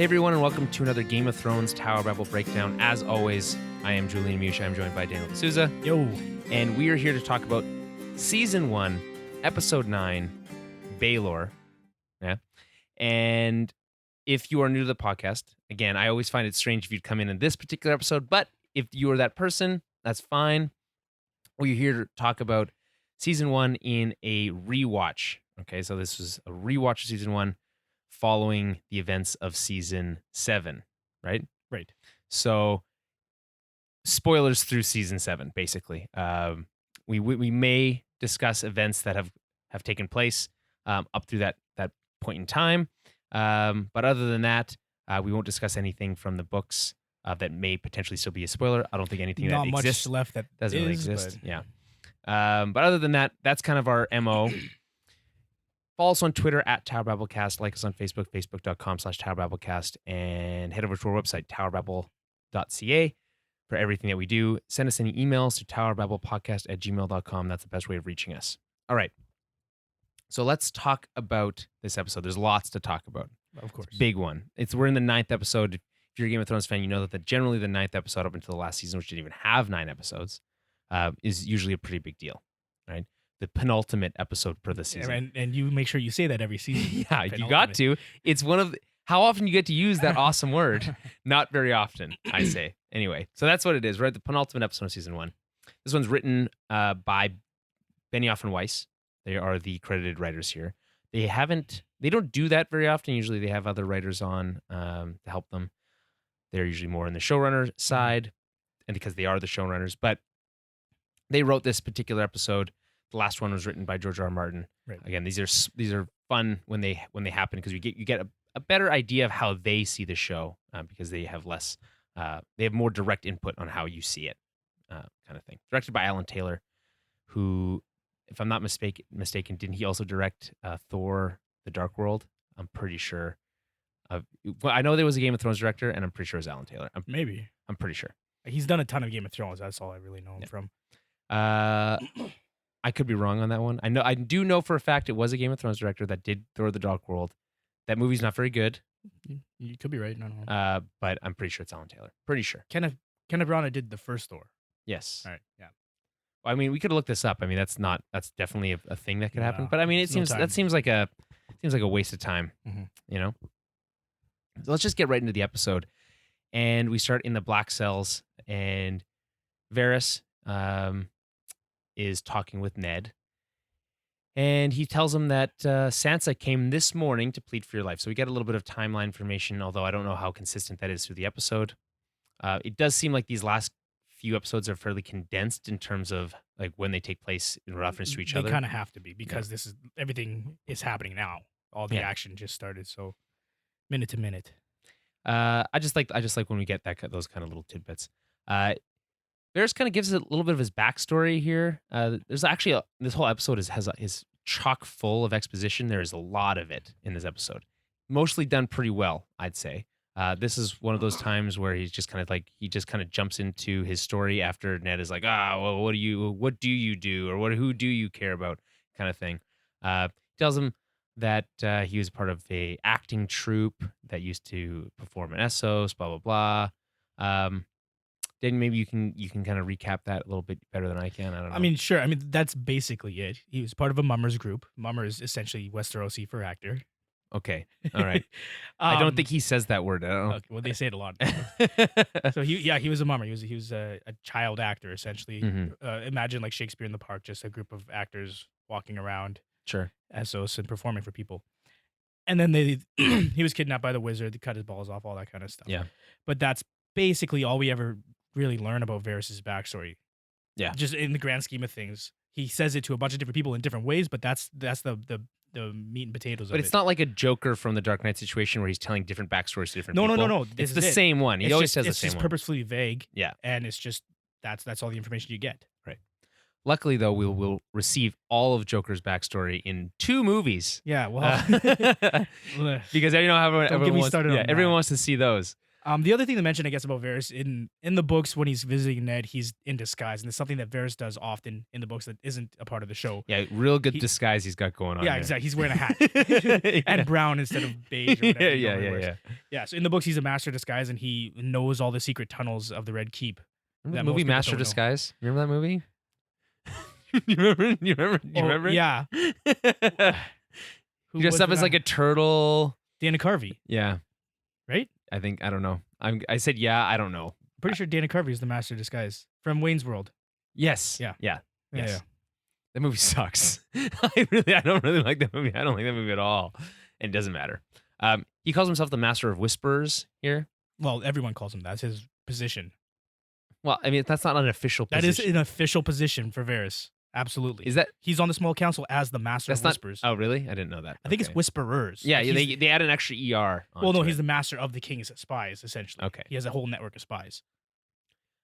Hey everyone, and welcome to another Game of Thrones Tower Rebel breakdown. As always, I am Julian and Meush. I'm joined by Daniel D'Souza. Yo. And we are here to talk about Season 1, Episode 9, Baelor. Yeah. And if you are new to the podcast, again, I always find it strange if you'd come in this particular episode, but if you are that person, that's fine. We're here to talk about Season 1 in a rewatch. Okay, so this was a rewatch of Season 1 following the events of Season 7, right? Right. So, spoilers through Season 7, basically. We may discuss events that have taken place up through that point in time. But other than that, we won't discuss anything from the books that may potentially still be a spoiler. I don't think anything Not that much exists left that doesn't really is, exist. but- Yeah. But other than that, that's kind of our MO. Follow us on Twitter at TowerBabbleCast. Like us on Facebook, facebook.com/TowerBabbleCast. And head over to our website, towerbabble.ca, for everything that we do. Send us any emails to towerbabblepodcast@gmail.com. That's the best way of reaching us. All right. So let's talk about this episode. There's lots to talk about. Of course. Big one. We're in the 9th episode. If you're a Game of Thrones fan, you know that generally the 9th episode up until the last season, which didn't even have 9 episodes, is usually a pretty big deal, right? The penultimate episode per the season. And you make sure you say that every season. Yeah, you got to. It's one of how often you get to use that awesome word? Not very often, I say. Anyway, so that's what it is. We're at the penultimate episode of Season 1. This one's written by Benioff and Weiss. They are the credited writers here. They don't do that very often. Usually they have other writers on to help them. They're usually more in the showrunner side, and because they are the showrunners. But they wrote this particular episode. The last one was written by George R. R. Martin. Right. Again, these are fun when they happen because you get a better idea of how they see the show because they have less they have more direct input on how you see it, kind of thing. Directed by Alan Taylor, who, if I'm not mistaken, didn't he also direct Thor: The Dark World? I'm pretty sure. I know there was a Game of Thrones director, and I'm pretty sure it was Alan Taylor. Maybe. I'm pretty sure. He's done a ton of Game of Thrones. That's all I really know him from. I could be wrong on that one. I do know for a fact it was a Game of Thrones director that did Thor: The Dark World. That movie's not very good. You could be right. No. But I'm pretty sure it's Alan Taylor. Pretty sure. Kenneth Branagh did the first Thor. Yes. All right. Yeah. I mean, we could look this up. I mean, that's definitely a thing that could happen. No, But I mean, there's no time. seems like a waste of time. Mhm. You know. So let's just get right into the episode, and we start in the Black Cells, and Varys is talking with Ned, and he tells him that Sansa came this morning to plead for your life. So we get a little bit of timeline information, although I don't know how consistent that is through the episode. It does seem like these last few episodes are fairly condensed in terms of like when they take place in reference to each other. They kind of have to be because everything is happening now. All the action just started, so minute to minute. I just like when we get those kind of little tidbits. Varys kind of gives a little bit of his backstory here. There's actually this whole episode is chock full of exposition. There is a lot of it in this episode. Mostly done pretty well, I'd say. This is one of those times where he's just kind of jumps into his story after Ned is like, well, what do you do, or who do you care about, kind of thing. Tells him that he was part of a acting troupe that used to perform in Essos, blah blah blah. Then maybe you can kind of recap that a little bit better than I can. I don't know. I mean, sure. I mean, that's basically it. He was part of a mummers group. Mummer is essentially Westerosi for actor. Okay. All right. I don't think he says that word. I don't know. Okay, well, they say it a lot. So he was a mummer. He was a child actor essentially. Mhm. Imagine like Shakespeare in the Park, just a group of actors walking around Sure. Essos and performing for people. And then he was kidnapped by the wizard. They cut his balls off, all that kind of stuff. Yeah. But that's basically all we ever really learn about Varys' backstory. Yeah. Just in the grand scheme of things, he says it to a bunch of different people in different ways, but that's the meat and potatoes of it. But it's not like a Joker from the Dark Knight situation where he's telling different backstories to different people. No. It's the same one. He always says the same It's just one. purposefully vague. Yeah. And it's just that's all the information you get. Right. Luckily, though, we'll receive all of Joker's backstory in 2 movies. Yeah. Well, Because everyone get me started on that. everyone wants to see those. The other thing to mention, I guess, about Varys in the books when he's visiting Ned, he's in disguise, and it's something that Varys does often in the books that isn't a part of the show. Yeah, real good disguise he's got going on. Yeah, there. exactly. He's wearing a hat and brown instead of beige. Or whatever Yeah. Yeah. So in the books, he's a master of disguise, and he knows all the secret tunnels of the Red Keep. Remember the movie Master of Disguise? You remember that movie? You remember? Yeah. He dressed up as like a turtle. Dana Carvey. Yeah. Right? I don't know. I said yeah, I don't know. Pretty sure Dana Carvey is the master of disguise from Wayne's World. Yes. Yeah. Yes. Yeah. That movie sucks. I don't really like that movie. I don't like that movie at all. And it doesn't matter. He calls himself the Master of Whisperers here. Well, everyone calls him that. That's his position. Well, I mean, that's not an official position. That is an official position for Varys. Absolutely. Is that he's on the small council as the Master of Whispers? Oh, really? I didn't know that. I think it's Whisperers. Yeah, they add an extra ER. Well, no, he's the master of the king's spies, essentially. Okay. He has a whole network of spies.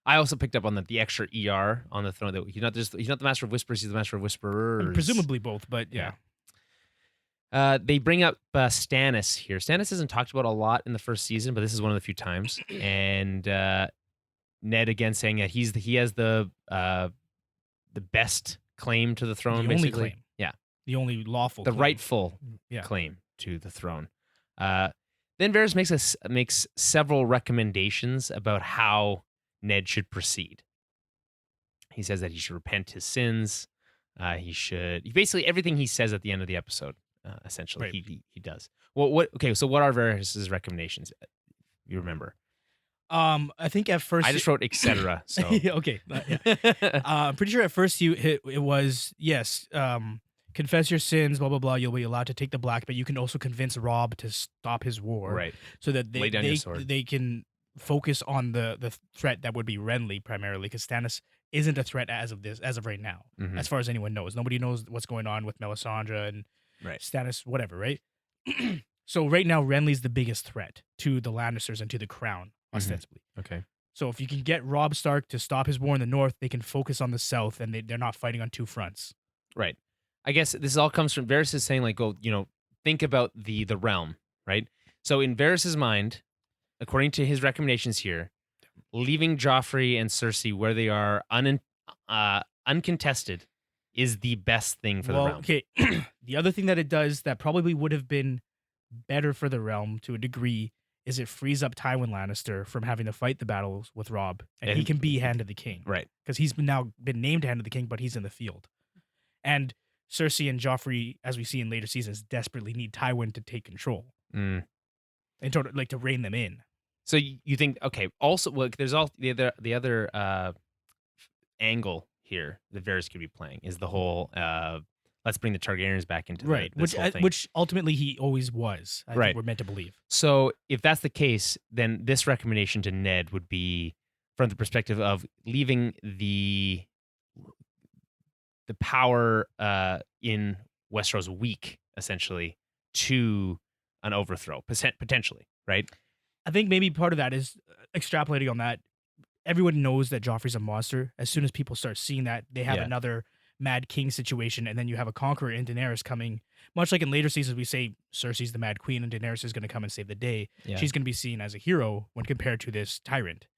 I also picked up on the extra ER on the throne. That he's not the Master of Whispers, he's the Master of Whisperers. I mean, presumably both, but yeah. They bring up Stannis here. Stannis isn't talked about a lot in the first season, but this is one of the few times. And Ned again saying that he has the best claim to the throne. The basically. only claim. Yeah. The only lawful the claim. rightful claim to the throne. Then Varys makes several recommendations about how Ned should proceed. He says that he should repent his sins. Basically everything he says at the end of the episode. Essentially, right. he does. Well, okay. So what are Varys' recommendations? You remember? I think at first I just wrote etc. So okay, I'm pretty sure at first it was yes. Confess your sins, blah blah blah. You'll be allowed to take the black, but you can also convince Robb to stop his war, right? So that lay down your sword. They can focus on the threat that would be Renly primarily, because Stannis isn't a threat as of right now, as far as anyone knows. Nobody knows what's going on with Melisandre and Stannis, whatever, right? So right now, Renly's the biggest threat to the Lannisters and to the crown, ostensibly. Okay. So if you can get Robb Stark to stop his war in the north, they can focus on the south, and they're not fighting on two fronts. Right. I guess this all comes from Varys is saying, like, think about the realm, right? So in Varys' mind, according to his recommendations here, leaving Joffrey and Cersei where they are uncontested is the best thing for the realm. Okay. The other thing that it does that probably would have been better for the realm to a degree is it frees up Tywin Lannister from having to fight the battles with Robb, and he can be Hand of the King. Right. Because he's now been named Hand of the King, but he's in the field. And Cersei and Joffrey, as we see in later seasons, desperately need Tywin to take control. And to rein them in. So you think, okay, also, well, there's all the other angle here that Varys could be playing is the whole let's bring the Targaryens back into which ultimately he always was. I think we're meant to believe. So if that's the case, then this recommendation to Ned would be from the perspective of leaving the power in Westeros weak, essentially, to an overthrow, potentially, right? I think maybe part of that is extrapolating on that. Everyone knows that Joffrey's a monster. As soon as people start seeing that, they have another Mad King situation, and then you have a conqueror in Daenerys coming. Much like in later seasons, we say Cersei's the Mad Queen, and Daenerys is going to come and save the day. Yeah. She's going to be seen as a hero when compared to this tyrant.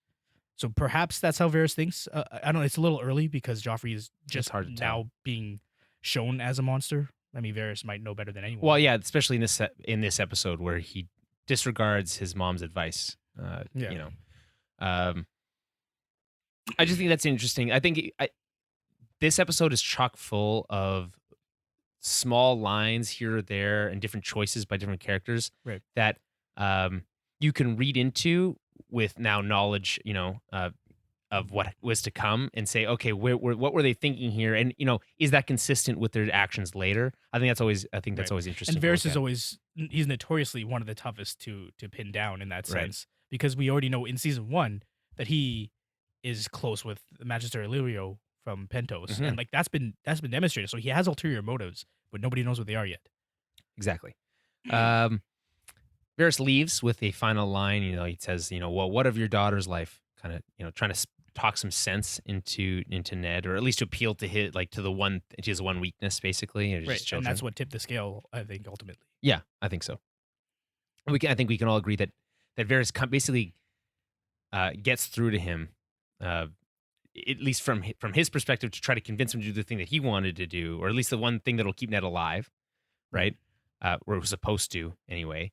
So perhaps that's how Varys thinks. I don't know. It's a little early because Joffrey is just now being shown as a monster. I mean, Varys might know better than anyone. Well, yeah, especially in this episode where he disregards his mom's advice. I just think that's interesting. I think this episode is chock full of small lines here or there and different choices by different characters that you can read into with now knowledge, of what was to come, and say, okay, what were they thinking here? And is that consistent with their actions later? I think that's always interesting. And Varys he's notoriously one of the toughest to pin down in that sense, because we already know in season 1 that he is close with Magister Illyrio from Pentos, and that's been demonstrated. So he has ulterior motives, but nobody knows what they are yet. Exactly. Varys leaves with a final line. He says, well, what of your daughter's life? Kind of, trying to talk some sense into Ned, or at least to appeal to his one weakness, basically. And that's what tipped the scale, I think, ultimately. Yeah, I think so. I think we can all agree that Varys basically gets through to him, at least from his perspective, to try to convince him to do the thing that he wanted to do, or at least the one thing that'll keep Ned alive, right? Or was supposed to anyway.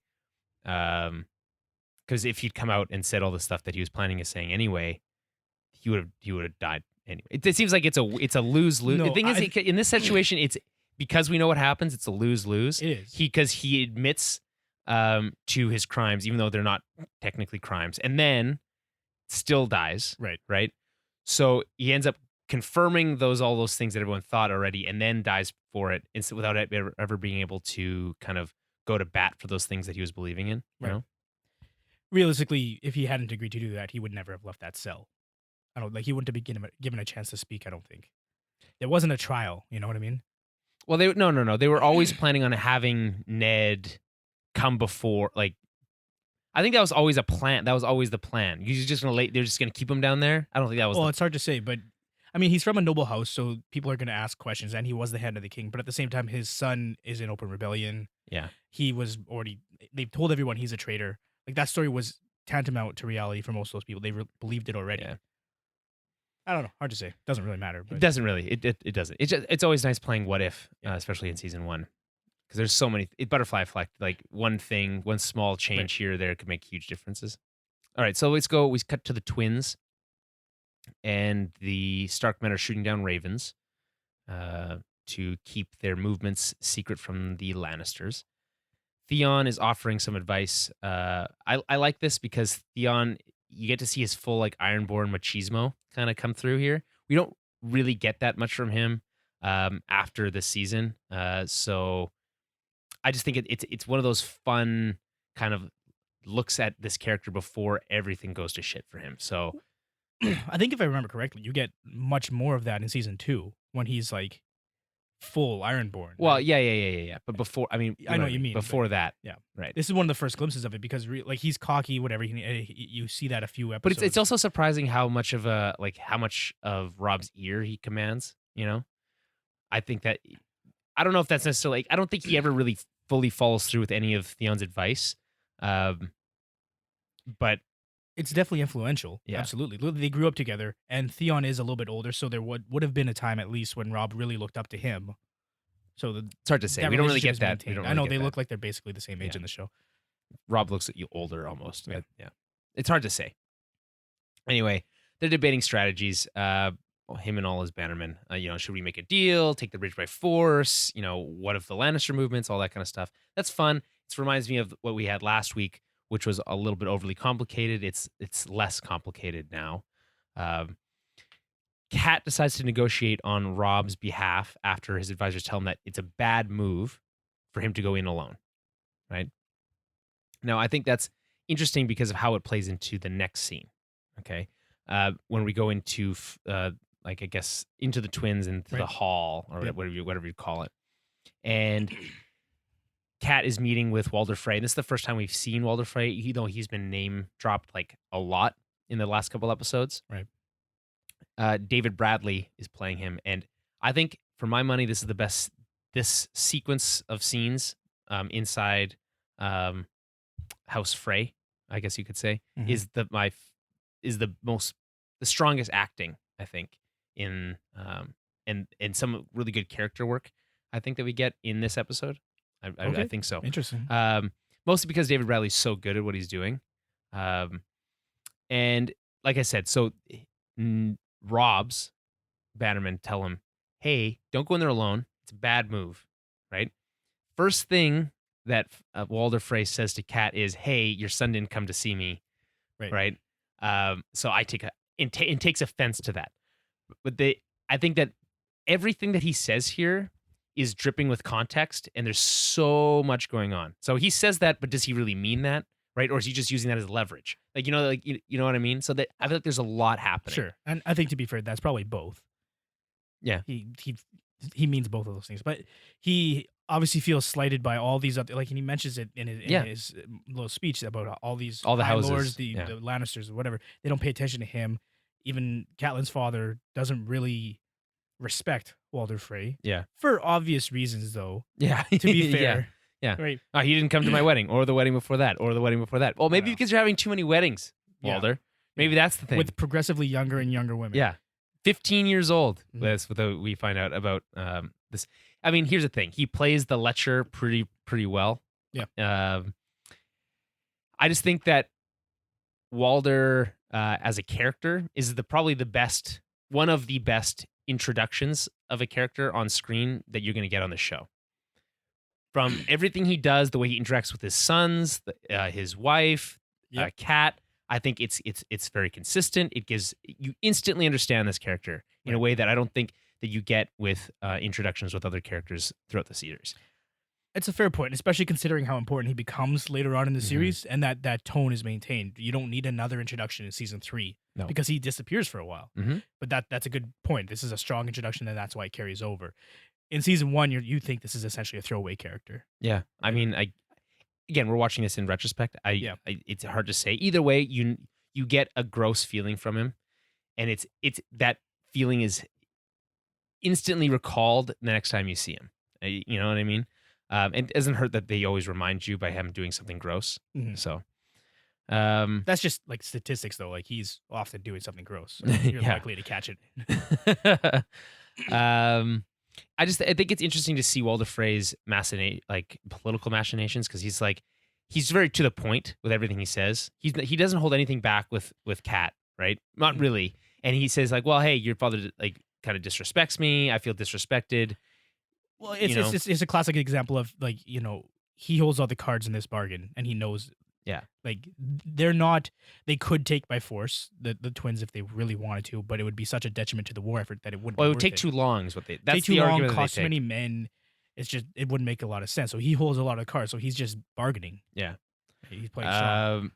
Because if he'd come out and said all the stuff that he was planning on saying anyway, he would have died anyway. It seems like it's a lose-lose. No, the thing is, in this situation, it's because we know what happens. It's a lose-lose. It is because he admits to his crimes, even though they're not technically crimes, and then still dies. Right. So he ends up confirming all those things that everyone thought already, and then dies for it, without ever being able to kind of go to bat for those things that he was believing in. You know? Realistically, if he hadn't agreed to do that, he would never have left that cell. He wouldn't have been given a chance to speak. I don't think it wasn't a trial. You know what I mean? Well, no. They were always planning on having Ned come before. Like, I think that was always a plan. That was always the plan. They're just gonna keep him down there. I don't think that was. Well, it's hard to say, but I mean, he's from a noble house, so people are gonna ask questions, and he was the hand of the king. But at the same time, his son is in open rebellion. Yeah, he was already. They've told everyone he's a traitor. Like, that story was tantamount to reality for most of those people. They believed it already. Yeah. I don't know. Hard to say. Doesn't really matter. But. It doesn't really. It doesn't. It's always nice playing what if, especially in season 1, because there's so many. Butterfly effect. Like, one small change here or there could make huge differences. All right, so let's go. We cut to the twins, and the Stark men are shooting down ravens to keep their movements secret from the Lannisters. Theon is offering some advice. I like this because Theon, you get to see his full Ironborn machismo kind of come through here. We don't really get that much from him after this season. So I just think it's one of those fun kind of looks at this character before everything goes to shit for him. So I think if I remember correctly, you get much more of that in season 2 when he's full Ironborn. Well, right? Yeah. But before, I know what you mean. Before that, yeah, right. This is one of the first glimpses of it because he's cocky, whatever. You see that a few episodes. But it's also surprising how much of Robb's ear he commands. You know, I think that I don't know if that's necessarily. I don't think he ever really fully follows through with any of Theon's advice. But it's definitely influential. Yeah. Absolutely. They grew up together, and Theon is a little bit older, so there would have been a time at least when Robb really looked up to him. So it's hard to say. We don't really get that. I know they look like they're basically the same age in the show. Robb looks at you older almost. Yeah. It's hard to say. Anyway, they're debating strategies. Him and all his bannermen. Should we make a deal? Take the bridge by force? What if the Lannister movements? All that kind of stuff. That's fun. It reminds me of what we had last week, which was a little bit overly complicated. It's less complicated now. Cat decides to negotiate on Robb's behalf after his advisors tell him that it's a bad move for him to go in alone, right? Now, I think that's interesting because of how it plays into the next scene, okay? When we go into, I guess, into the twins, into the hall, or whatever you call it. And Cat is meeting with Walder Frey. This is the first time we've seen Walder Frey, even though he's been name dropped a lot in the last couple episodes. Right. David Bradley is playing him, and I think for my money, this is the best. This sequence of scenes inside House Frey, I guess you could say, is the strongest acting, I think, in and some really good character work I think that we get in this episode. I think so. Interesting. Mostly because David Bradley's so good at what he's doing. And like I said, so Robb's bannermen tell him, hey, don't go in there alone. It's a bad move, right? First thing that Walder Frey says to Cat is, hey, your son didn't come to see me, right? So I takes offense to that. But I think that everything that he says here is dripping with context, and there's so much going on. So he says that, but does he really mean that, right? Or is he just using that as leverage? You know what I mean? So that I feel like there's a lot happening. Sure, and I think to be fair, that's probably both. Yeah, he means both of those things, but he obviously feels slighted by all these other, and he mentions it in his little speech about all the houses, lords, the Lannisters, or whatever. They don't pay attention to him. Even Catelyn's father doesn't really respect Walder Frey. Yeah. For obvious reasons, though. Yeah. To be fair. Yeah. Right. He didn't come to my wedding, or the wedding before that, or the wedding before that. Well, maybe because you're having too many weddings, Walder. Maybe that's the thing. With progressively younger and younger women. Yeah. 15 years old. Mhm. That's what we find out about this. I mean, here's the thing. He plays the Lecher pretty well. Yeah. I just think that Walder as a character is probably the best, one of the best introductions of a character on screen that you're going to get on the show. From everything he does, the way he interacts with his sons, his wife, Cat, I think it's very consistent. It gives you instantly understand this character in a way that I don't think that you get with introductions with other characters throughout the series. It's a fair point, especially considering how important he becomes later on in the series, and that tone is maintained. You don't need another introduction in season 3 because he disappears for a while. But that's a good point. This is a strong introduction, and that's why it carries over. In season 1, you think this is essentially a throwaway character. Yeah, I mean, again, we're watching this in retrospect. It's hard to say. Either way, you get a gross feeling from him, and it's that feeling is instantly recalled the next time you see him. You know what I mean? It doesn't hurt that they always remind you by him doing something gross. So that's just like statistics, though. Like he's often doing something gross, so you're likely to catch it. I think it's interesting to see Walder Frey's political machinations, because he's very to the point with everything he says. He doesn't hold anything back with Cat, right? Not really. And he says like, well, hey, your father kind of disrespects me. I feel disrespected. Well, it's a classic example of he holds all the cards in this bargain, and he knows. Yeah, they could take by force the twins if they really wanted to, but it would be such a detriment to the war effort that it wouldn't. Well, it would take too long. Is what that's take too the long, argument. Cost too many men. It's just it wouldn't make a lot of sense. So he holds a lot of cards. So he's just bargaining. Yeah, he's playing strong.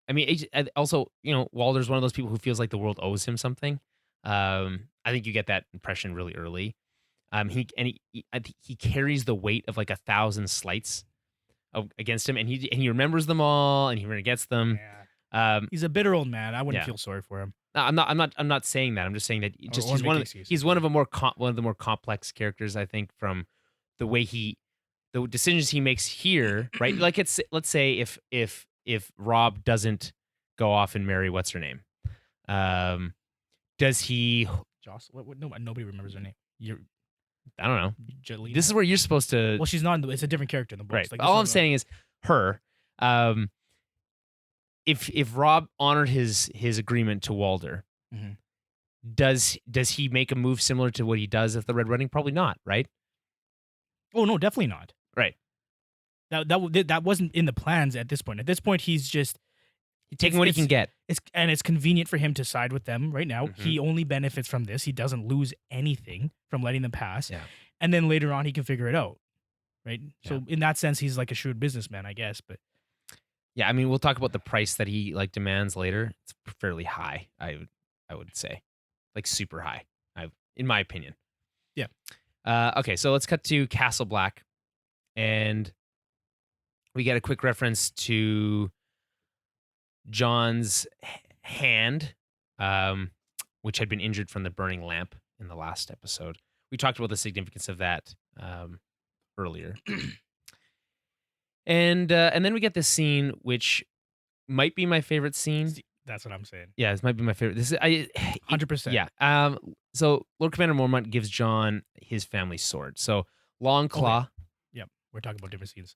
I mean, also, Walder's one of those people who feels like the world owes him something. I think you get that impression really early. I think he carries the weight of like 1,000 slights against him, and he remembers them all, and he forgets them. Yeah. He's a bitter old man. I wouldn't feel sorry for him. No, I'm not saying that. I'm just saying that he's one of the more complex characters, I think, from the way the decisions he makes here, right? Like let's say if Robb doesn't go off and marry what's her name, does he? Joss? Nobody remembers her name. I don't know. Julian. This is where you're supposed to. Well, she's not. It's a different character in the books. Right. Like, all I'm saying is her. If Robb honored his agreement to Walder, does he make a move similar to what he does at the Red Wedding? Probably not. Right. Oh no, definitely not. Right. That wasn't in the plans at this point. At this point, he's just taking what he can get. It's convenient for him to side with them right now. He only benefits from this. He doesn't lose anything from letting them pass. Yeah. And then later on, he can figure it out. Right. Yeah. So in that sense, he's like a shrewd businessman, I guess. But yeah, I mean, we'll talk about the price that he demands later. It's fairly high. I would say, like super high. In my opinion. Yeah. Okay, so let's cut to Castle Black, and we get a quick reference to Jon's hand, which had been injured from the burning lamp in the last episode. We talked about the significance of that earlier. And then we get this scene, which might be my favorite scene. That's what I'm saying. Yeah, this might be my favorite. This is 100%. Yeah. So Lord Commander Mormont gives Jon his family sword. So Long Claw. Okay. Yep, we're talking about different scenes.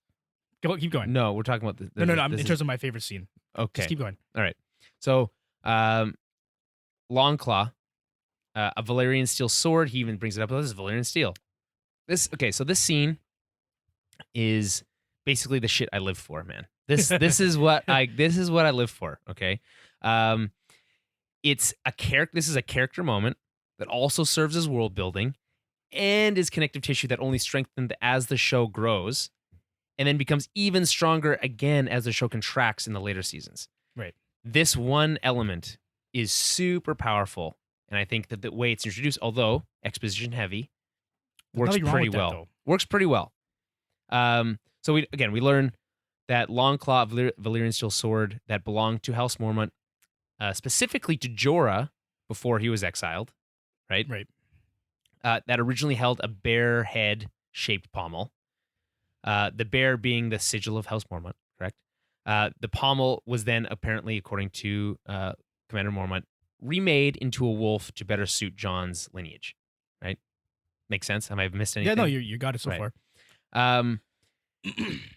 Keep going. No, we're talking about No. In terms of my favorite scene. Okay. Just keep going. All right. So Long Claw, a Valyrian steel sword. He even brings it up. Oh, this is Valyrian steel. So this scene is basically the shit I live for, man. This is what I live for. Okay. This is a character moment that also serves as world building and is connective tissue that only strengthened as the show grows, and then becomes even stronger again as the show contracts in the later seasons. Right. This one element is super powerful, and I think that the way it's introduced, although exposition heavy, works pretty well. Works pretty well. So we learn that Long Claw, Valyrian steel sword that belonged to House Mormont, specifically to Jorah before he was exiled, right? Right. That originally held a bear head shaped pommel. The bear being the sigil of House Mormont, correct? The pommel was then apparently, according to Commander Mormont, remade into a wolf to better suit Jon's lineage. Right? Makes sense? Have I missed anything? Yeah, no, you got it so Right. far.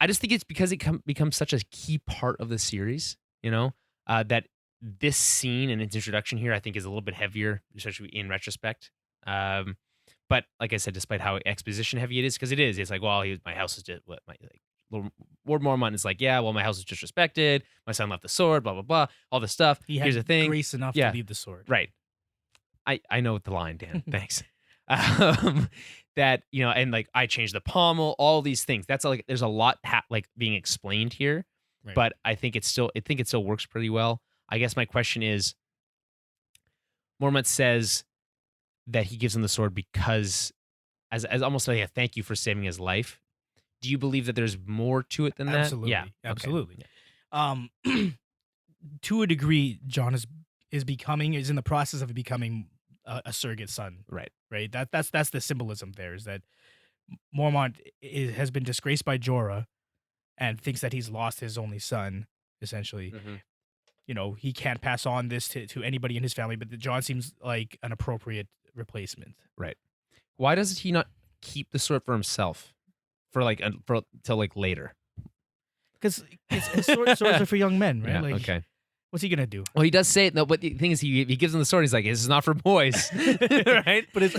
I just think it's because it becomes such a key part of the series, that this scene and its introduction here, I think, is a little bit heavier, especially in retrospect. But like I said, despite how exposition heavy it is, because it is, it's like, well, my house is just Lord Mormont is like, yeah, well, my house is disrespected. My son left the sword, blah blah blah, all this stuff. He Here's the had thing, grace enough to leave the sword. right? I know the line, Dan. Thanks. That and like I changed the pommel, all these things. That's like there's a lot being explained here, Right. but I think it still works pretty well. I guess my question is, Mormont says that he gives him the sword because as almost like a thank you for saving his life. Do you believe that there's more to it than Absolutely. that? Yeah, Absolutely. Okay. To a degree, Jon is in the process of becoming a surrogate son. Right. Right. That's the symbolism there, is that Mormont has been disgraced by Jorah and thinks that he's lost his only son, essentially. Mm-hmm. He can't pass on this to anybody in his family, but Jon seems like an appropriate replacement. Right. Why does he not keep the sword for himself till later? Because swords are for young men, right? Yeah, okay. What's he gonna do? Well, he does say it. No, but the thing is, he gives him the sword. He's like, "This is not for boys," right? But it's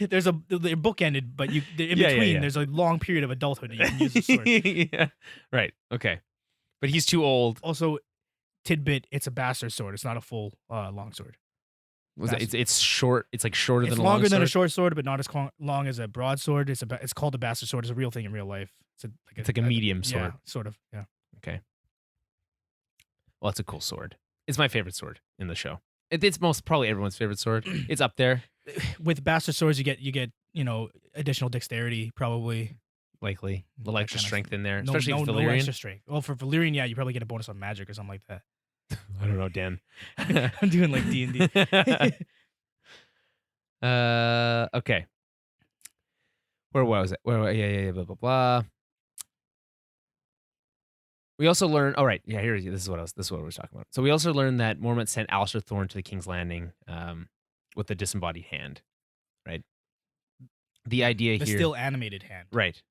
they're bookended, but in between there's a long period of adulthood that you can use the sword. Yeah. Right. Okay. But he's too old. Also, tidbit: it's a bastard sword. It's not a full long sword. It's short. It's like shorter than a long sword. It's longer than a short sword, but not as long as a broadsword. It's called a bastard sword. It's a real thing in real life. It's like a medium sword. Yeah, sort of. Yeah. Okay. Well, it's a cool sword. It's my favorite sword in the show. It's probably everyone's favorite sword. It's up there. With bastard swords, you get additional dexterity, probably. Likely a little extra strength in there, No, especially with Valyrian. No extra strength. Well, for Valyrian, yeah, you probably get a bonus on magic or something like that. I don't know, Dan. I'm doing like D&D. Okay. Where was it? Yeah, blah blah blah. We also learned. Oh right, yeah. This is what we were talking about. So we also learned that Mormont sent Alistair Thorne to the King's Landing, with the disembodied hand, right? The idea the here, still animated hand, right?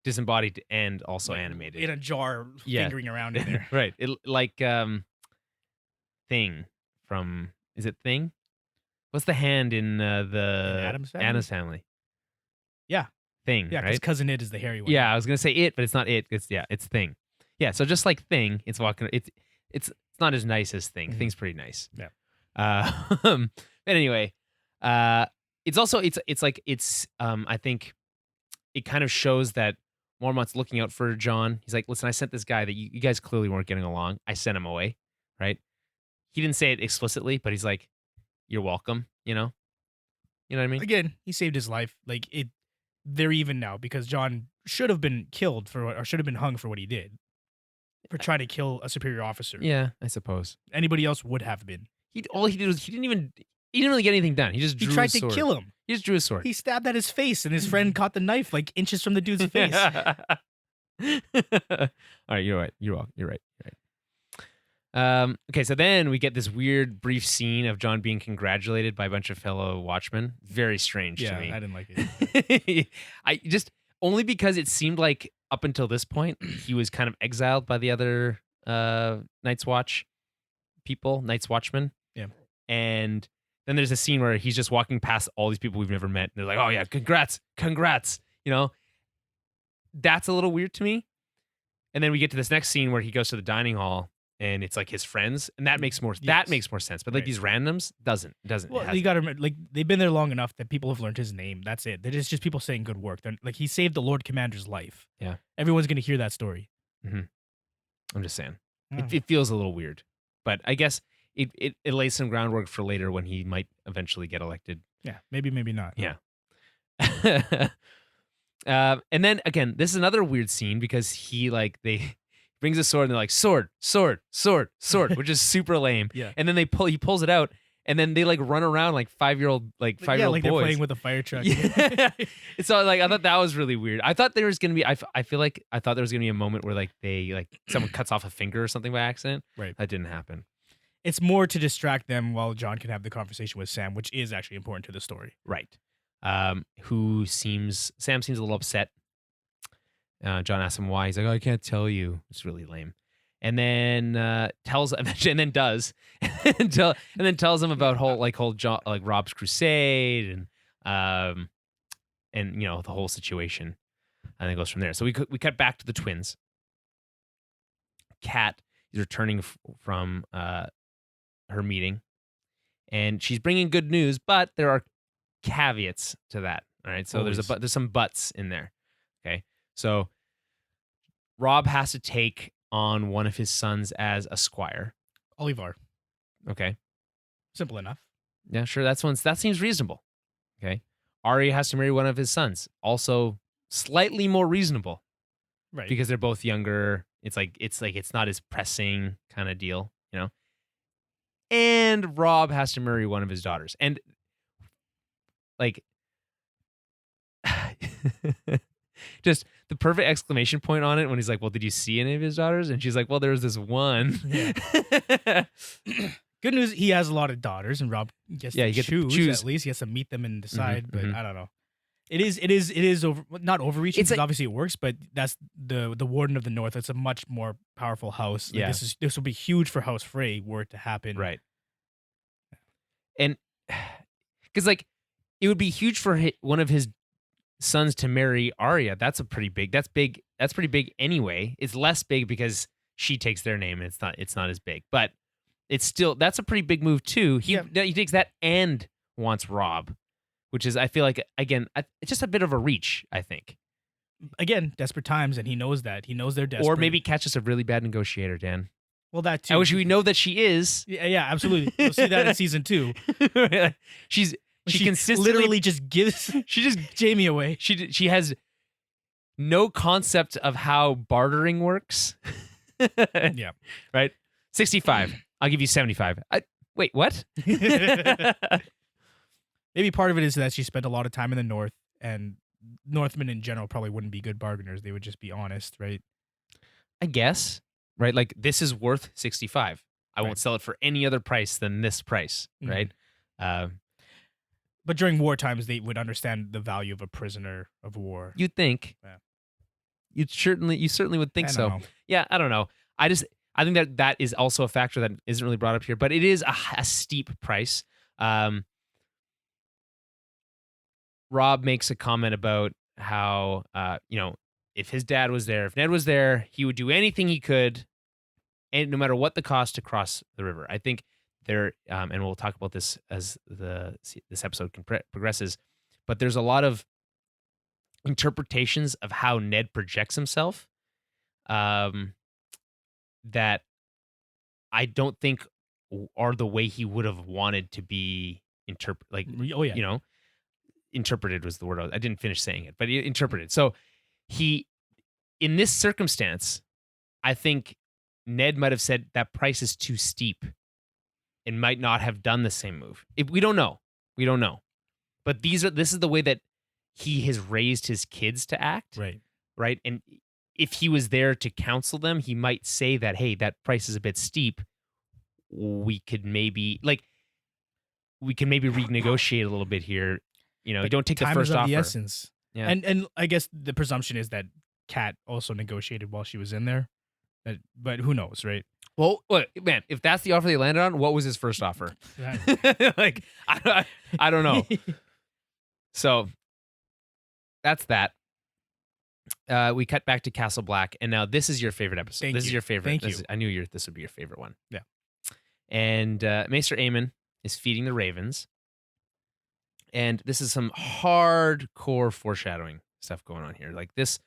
Disembodied and also animated in a jar, fingering around in there, right? Thing from, is it Thing? What's the hand in the Addams family? Yeah, Thing. Yeah, because right? Cousin It is the hairy one. Yeah, I was gonna say It, but it's not It. It's Thing. Yeah, so just like Thing, it's walking. It's not as nice as Thing. Mm-hmm. Thing's pretty nice. Yeah. But anyway, it's also I think it kind of shows that Mormont's looking out for Jon. He's like, listen, I sent this guy that you guys clearly weren't getting along. I sent him away, right? He didn't say it explicitly, but he's like, you're welcome. You know what I mean? Again, he saved his life. They're even now because Jon should have been killed or should have been hung for what he did. For trying to kill a superior officer. Yeah, I suppose. Anybody else would have been. All he did was he didn't really get anything done. He just drew his sword. He tried to kill him. He just drew his sword. He stabbed at his face, and his friend caught the knife inches from the dude's face. All right, you're right. You're right. Okay, so then we get this weird brief scene of Jon being congratulated by a bunch of fellow watchmen. Very strange to me. I didn't like it. I just only because it seemed like up until this point he was kind of exiled by the other Night's Watchmen. Yeah. And then there's a scene where he's just walking past all these people we've never met. And they're like, oh yeah, congrats. That's a little weird to me. And then we get to this next scene where he goes to the dining hall and it's like his friends, and that makes more sense. But these randoms doesn't. Well, you got to remember, they've been there long enough that people have learned his name. That's it. It's just people saying good work. They're, he saved the Lord Commander's life. Yeah, everyone's gonna hear that story. Mm-hmm. I'm just saying, it feels a little weird, but I guess it lays some groundwork for later when he might eventually get elected. Yeah, maybe not. Yeah. And then again, this is another weird scene because they brings a sword and they're like sword, which is super lame. Yeah. And then he pulls it out and then they like run around like 5-year-old like boys. they're playing with a fire truck. Yeah. So like I thought that was really weird. I thought there was gonna be. I feel like I thought there was gonna be a moment where like someone cuts off a finger or something by accident. Right. That didn't happen. It's more to distract them while Jon can have the conversation with Sam, which is actually important to the story. Right. Sam seems a little upset. Jon asks him why. He's like, "Oh, I can't tell you." It's really lame. And then tells and then does and then tells him about whole Jon, like Robb's crusade and the whole situation. And then goes from there. So we cut back to the twins. Kat is returning from her meeting, and she's bringing good news, but there are caveats to that. All right, so Always. there's some buts in there. Okay, so Robb has to take on one of his sons as a squire. Olivar. Okay, Simple enough. yeah, sure. That seems reasonable. Okay, Arya has to marry one of his sons. Also, slightly more reasonable, Right. because they're both younger. It's not as pressing kind of deal, you know. And Robb has to marry one of his daughters, and like, just the perfect exclamation point on it when he's like, "Well, did you see any of his daughters?" And she's like, "Well, there was this one." Yeah. Good news, he has a lot of daughters, and Robb gets Yeah, to you get to choose, choose. at least. He has to meet them and decide, but mhm. I don't know. It is not overreaching, It's because like- obviously it works, but that's the Warden of the North. It's a much more powerful house. Like, Yeah. this will be huge for House Frey were it to happen. Right. And because like it would be huge for one of his sons to marry Arya. That's pretty big. That's pretty big anyway. It's less big because she takes their name, and it's not as big. But it's still, that's a pretty big move too. He takes that and wants Robb, which is, I feel like, again, it's just a bit of a reach, I think. Again, desperate times, and he knows that. He knows they're desperate. Or maybe catches a really bad negotiator, Dan. well, that too. I wish we know that she is. Yeah, absolutely. You'll see that in season 2. she consistently literally just gives she just Jamie away. she has no concept of how bartering works. Yeah. Right? 65. I'll give you 75. Wait, what? Maybe part of it is that she spent a lot of time in the North, and Northmen in general probably wouldn't be good bargainers. They would just be honest, right? I guess. Right? Like, this is worth 65. I won't sell it for any other price than this price, Mhm. right? But during war times, they would understand the value of a prisoner of war. You'd think. Yeah. You certainly would think I so. don't know. Yeah, I don't know. I think that is also a factor that isn't really brought up here, but it is a steep price. Robb makes a comment about how, if his dad was there, if Ned was there, he would do anything he could, and no matter what the cost, to cross the river. I think there, and we'll talk about this as this episode progresses, but there's a lot of interpretations of how Ned projects himself, that I don't think are the way he would have wanted to be Oh yeah. Interpreted was the word. I didn't finish saying it, but interpreted. So in this circumstance, I think Ned might have said that price is too steep and might not have done the same move. We don't know. But this is the way that he has raised his kids to act. Right. And if he was there to counsel them, he might say that, hey, that price is a bit steep. We could maybe renegotiate a little bit here. Don't take the Time first is of offer. the essence. Yeah. And I guess the presumption is that Kat also negotiated while she was in there. But who knows, right? Well, man, if that's the offer they landed on, what was his first offer? Like, I don't know. So that's that. We cut back to Castle Black, and now this is your favorite episode. This is your favorite. Thank you. I knew this would be your favorite one. Yeah. And Maester Aemon is feeding the ravens, and this is some hardcore foreshadowing stuff going on here. Like this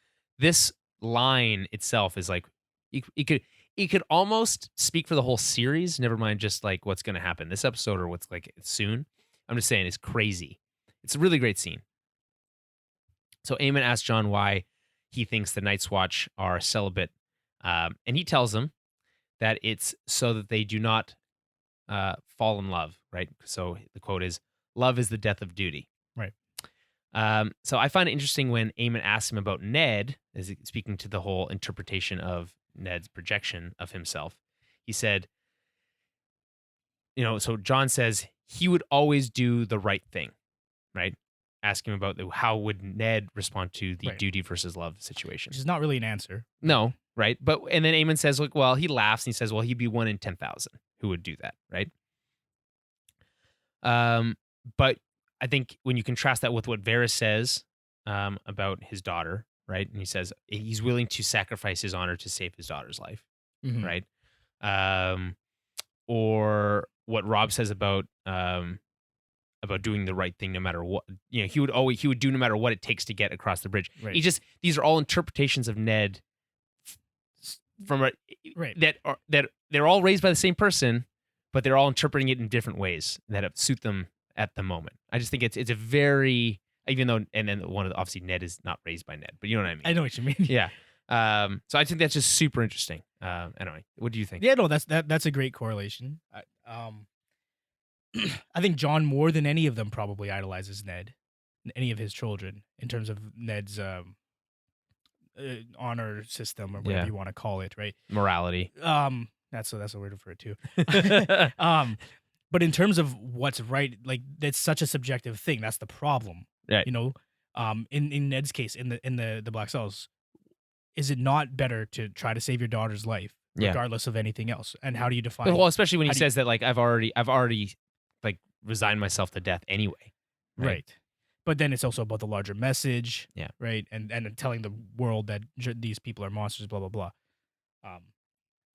line itself is like it could almost speak for the whole series. Never mind just like what's going to happen this episode or what's like soon. I'm just saying it's crazy. It's a really great scene. So Aemon asks Jon why he thinks the Night's Watch are celibate, and he tells them that it's so that they do not fall in love, right? So the quote is, "Love is the death of duty." Right. So I find it interesting when Aemon asks him about Ned, as speaking to the whole interpretation of Ned's projection of himself. He said, so John says he would always do the right thing, right? Ask him about how would Ned respond to the duty versus love situation. Which is not really an answer. No, right? And then Aemon says, look, well, he laughs and he says, well, he'd be 1 in 10,000 who would do that, right? But I think when you contrast that with what Varys says about his daughter, right? And he says he's willing to sacrifice his honor to save his daughter's life, right? Or what Robb says about doing the right thing no matter what. He would do no matter what it takes to get across the bridge. Right. These are all interpretations of Ned from that they're all raised by the same person, but they're all interpreting it in different ways that suit them at the moment. I just think it's a very, even though, and then obviously Ned is not raised by Ned, but you know what I mean? I know what you mean. Yeah. So I think that's just super interesting. Anyway, what do you think? Yeah, no, that's a great correlation. I think John, more than any of them, probably idolizes Ned, any of his children, in terms of Ned's honor system or whatever you want to call it, right? Morality. That's a word for it too. But in terms of what's right, like that's such a subjective thing. That's the problem, right? In Ned's case, in the Black Cells, is it not better to try to save your daughter's life regardless of anything else? And how do you define? Well, especially when he says that, like, I've already like resigned myself to death anyway, right? But then it's also about the larger message, right? And telling the world that these people are monsters, blah blah blah.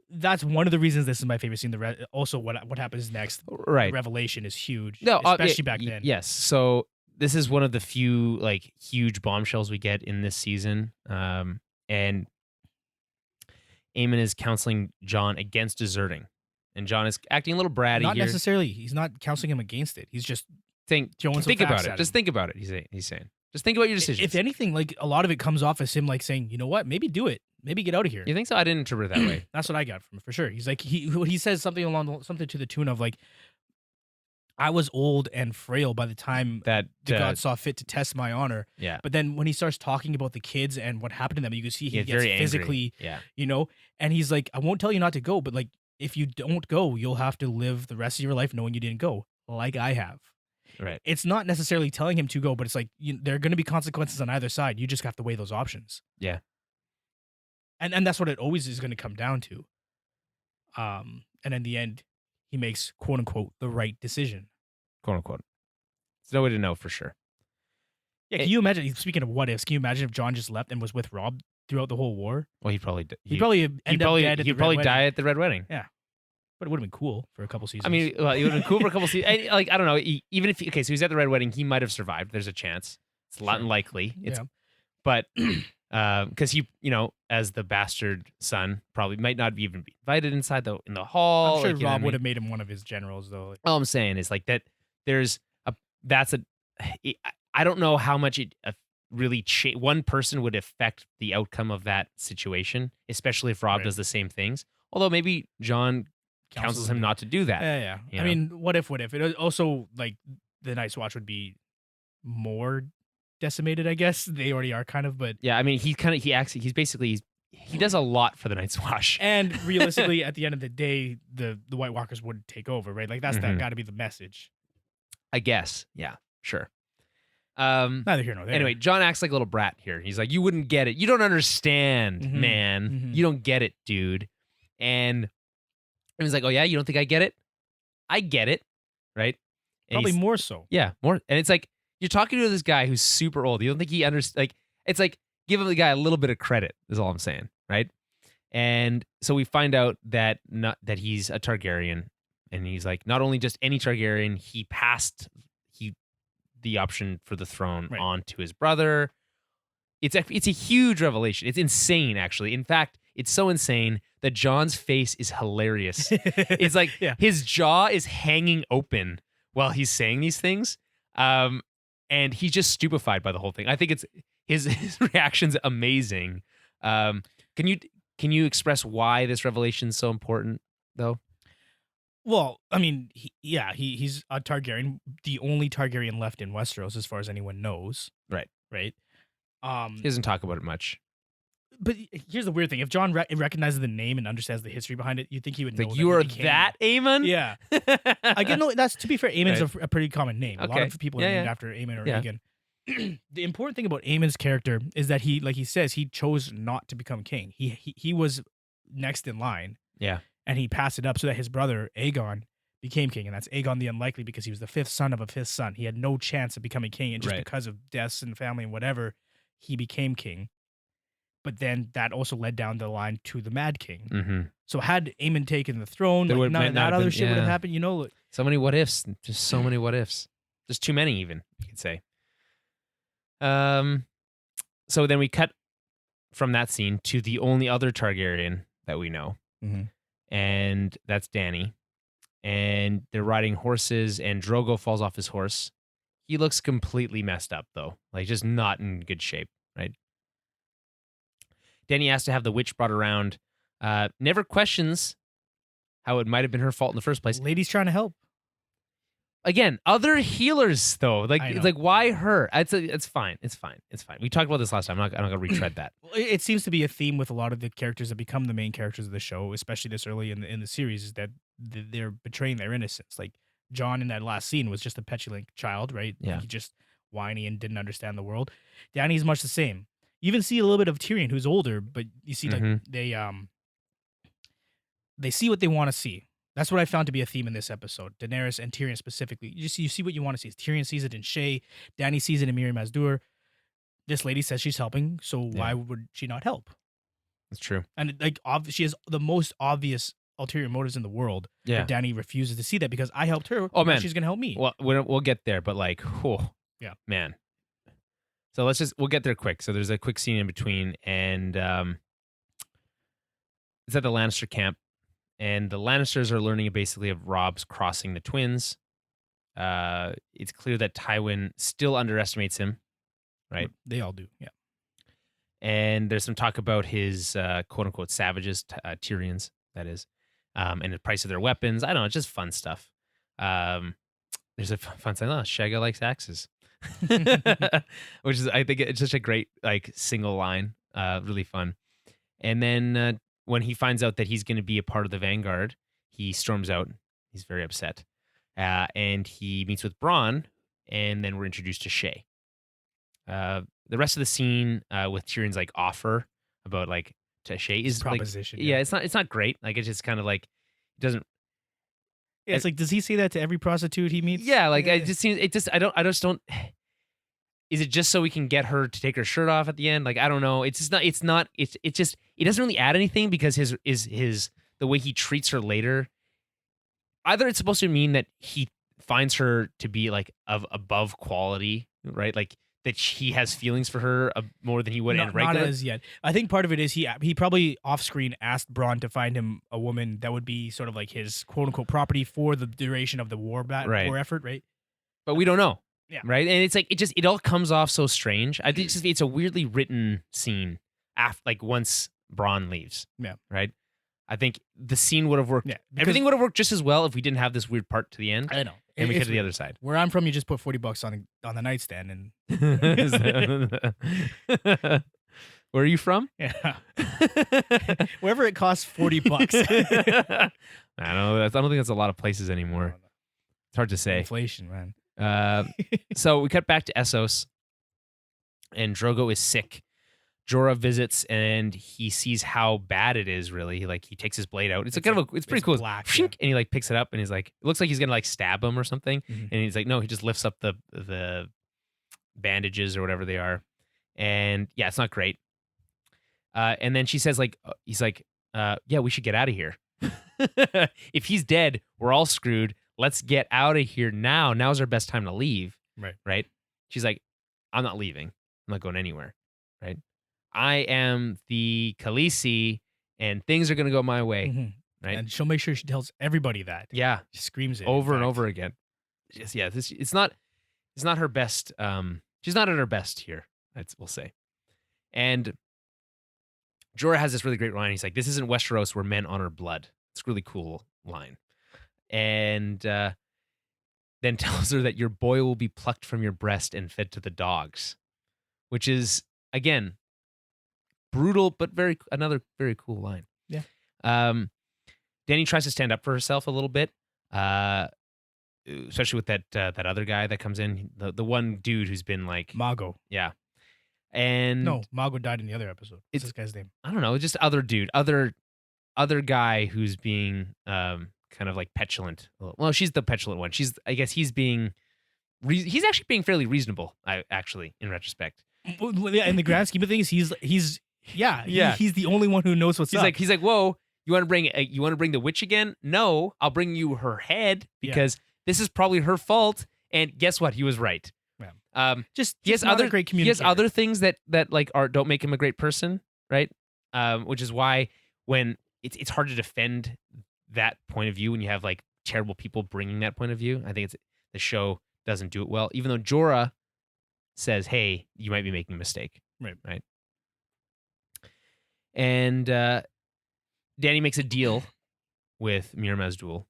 That's one of the reasons this is my favorite scene. Also, what happens next, right? The revelation is huge, no, especially back then. Yes, so this is one of the few like huge bombshells we get in this season, and Aemon is counseling Jon against deserting, and Jon is acting a little bratty. Not necessarily. He's not counseling him against it. He's just think about it. Just think about it. He's saying. Just think about your decisions. If anything, like a lot of it comes off as him like saying, you know what, maybe do it. Maybe get out of here. You think so? I didn't interpret it that way. That's what I got from it, for sure. He's like, he says something to the tune of like, I was old and frail by the time that the God saw fit to test my honor. Yeah. But then when he starts talking about the kids and what happened to them, you can see he gets physically, and he's like, I won't tell you not to go, but like, if you don't go, you'll have to live the rest of your life knowing you didn't go, like I have. Right. It's not necessarily telling him to go, but it's like, there are going to be consequences on either side. You just have to weigh those options. Yeah. And that's what it always is going to come down to. And in the end, he makes, quote unquote, the right decision. Quote unquote. There's no way to know for sure. Yeah, can you imagine, speaking of what ifs, can you imagine if Jon just left and was with Robb throughout the whole war? Well, he'd probably die at the Red Wedding. Yeah. But it would have been cool for a couple seasons. I mean, it would have been cool for a couple seasons. Like, I don't know. Even if, so he's at the Red Wedding, he might have survived. There's a chance. It's a lot unlikely. But, because he, as the bastard son, probably might not even be invited inside in the hall. I'm sure Robb would have made him one of his generals, though. All I'm saying is like that. I don't know how much it really one person would affect the outcome of that situation, especially if Robb does the same things. Although maybe Jon counsels him not to do that. Yeah. I mean, what if? It also, like, the Night's Watch would be more decimated, I guess. They already are kind of, but yeah, I mean, he does a lot for the Night's Watch. And realistically, at the end of the day, the White Walkers would take over, right? Like, that's got to be the message. I guess. Yeah, sure. Neither here nor there. Anyway, Jon acts like a little brat here. He's like, you wouldn't get it. You don't understand, man. You don't get it, dude. And he's like, oh yeah, you don't think I get it? I get it, right? And probably more so. Yeah, more. And it's like, you're talking to this guy who's super old. You don't think he understands? Like, it's like, give the guy a little bit of credit, is all I'm saying, right? And so we find out that he's a Targaryen, and he's like, not only just any Targaryen, he passed the option for the throne on to his brother. It's a huge revelation. It's insane, actually. In fact, it's so insane that Jon's face is hilarious. It's like his jaw is hanging open while he's saying these things. And he's just stupefied by the whole thing. I think it's his reaction's amazing. Can you express why this revelation is so important, though? Well, I mean, he's a Targaryen, the only Targaryen left in Westeros, as far as anyone knows. Right. Right. He doesn't talk about it much. But here's the weird thing: if John recognizes the name and understands the history behind it, you'd think he would know. Like, that you he are became- that Aemon? Yeah. Again, no. That's, to be fair, Aemon's Right. a pretty common name. A lot Okay. of people are Yeah, named yeah. after Aemon or Yeah. Aegon. The important thing about Aemon's character is that he, like he says, he chose not to become king. He was next in line. Yeah. And he passed it up so that his brother Aegon became king, and that's Aegon the Unlikely because he was the fifth son of a fifth son. He had no chance of becoming king, and just Right. because of deaths and family and whatever, he became king. But then that also led down the line to the Mad King. Mm-hmm. So had Aemon taken the throne, There like, would- none might of not that have other been- shit would have yeah. happened. You know, So many what ifs. Just so many what ifs. There's too many, even, you could say. So then we cut from that scene to the only other Targaryen that we know, and that's Dany. And they're riding horses, and Drogo falls off his horse. He looks completely messed up, though, like just not in good shape, right? Dany asks to have the witch brought around. Never questions how it might have been her fault in the first place. Lady's trying to help. Again, other healers though, like I it's know. like, why her? It's fine. It's fine. We talked about this last time. I'm not gonna retread that. Well, it seems to be a theme with a lot of the characters that become the main characters of the show, especially this early in the series, is that they're betraying their innocence. Like Jon in that last scene was just a petulant child, right? Yeah. Like, he just whiny and didn't understand the world. Dany's much the same. You even see a little bit of Tyrion, who's older, but you see like they see what they want to see. That's what I found to be a theme in this episode. Daenerys and Tyrion specifically. You see what you want to see. Tyrion sees it in Shay. Dany sees it in Miri Mazdur. This lady says she's helping, so why would she not help? That's true. And like, she has the most obvious ulterior motives in the world. Yeah. But Dany refuses to see that because I helped her. Oh, now man. she's gonna help me. Well, we'll get there, but like, Yeah. man. So we'll get there quick. So there's a quick scene in between, and it's at the Lannister camp, and the Lannisters are learning basically of Robb's crossing the twins. It's clear that Tywin still underestimates him, right? They all do. Yeah. And there's some talk about his quote unquote savages, Tyrion's, that is, and the price of their weapons. I don't know, it's just fun stuff. There's a fun thing. Oh, Shagga likes axes, which is, I think it's such a great like single line, really fun. And then when he finds out that he's going to be a part of the Vanguard, he storms out. He's very upset, and he meets with Bronn, and then we're introduced to Shay. The rest of the scene with Tyrion's like offer about like to Shay is proposition. Like, it's not great. Like, it's just kind of like it doesn't. Yeah, it's like, does he say that to every prostitute he meets? Yeah, like it just seems I just don't. Is it just so we can get her to take her shirt off at the end? Like, I don't know. It's just not. It's not. It just. It doesn't really add anything because his the way he treats her later. Either it's supposed to mean that he finds her to be like of above quality, right? Like that he has feelings for her more than he would in regular. Not as yet. I think part of it is he probably off screen asked Bronn to find him a woman that would be sort of like his quote unquote property for the duration of the war war effort, right? But we don't know. Yeah. Right. And it's like it all comes off so strange. I think it's a weirdly written scene after, like, once Bronn leaves. Yeah. Right. I think the scene would have worked. Yeah, everything would have worked just as well if we didn't have this weird part to the end. I know. And we get to the other side. Where I'm from, you just put $40 on the nightstand and Where are you from? Yeah. Wherever it costs $40. I don't think that's a lot of places anymore. It's hard to say. Inflation, man. So we cut back to Essos, and Drogo is sick. Jorah visits, and he sees how bad it is. Really, he takes his blade out. It's pretty cool. Black, and he like picks it up, and he's like, it looks like he's gonna like stab him or something. Mhm. And he's like, no, he just lifts up the bandages or whatever they are, and yeah, it's not great. And then she says he's like, yeah, we should get out of here. If he's dead, we're all screwed. Let's get out of here now. Now's our best time to leave. Right. She's like, I'm not leaving. I'm not going anywhere. Right. I am the Khaleesi, and things are going to go my way. Mhm. Right. And she'll make sure she tells everybody that. Yeah. She screams it over and over again. Yeah. It's not her best. She's not at her best here, we'll say. And Jorah has this really great line. He's like, this isn't Westeros where men honor blood. It's a really cool line. and then tells her that your boy will be plucked from your breast and fed to the dogs, which is, again, brutal, but another very cool line. Yeah. Dany tries to stand up for herself a little bit, especially with that other guy that comes in, the one dude who's been like Mago. Yeah. And no, Mago died in the other episode. What's this guy's name? I don't know, just other dude, other guy who's being kind of like petulant. Well, she's the petulant one. I guess he's actually being fairly reasonable, actually, in retrospect. Well, yeah, in the grand scheme of things, he's he's the only one who knows what's up. He's like, whoa, you want to bring the witch again? No, I'll bring you her head because this is probably her fault. And guess what? He was right. Yeah. He has other great communicator. He has other things that like don't make him a great person, right? Which is why when it's hard to defend that point of view when you have like terrible people bringing that point of view. I think the show doesn't do it well, even though Jorah says, "Hey, you might be making a mistake." Right. And Dany makes a deal with Mir Mazdoul.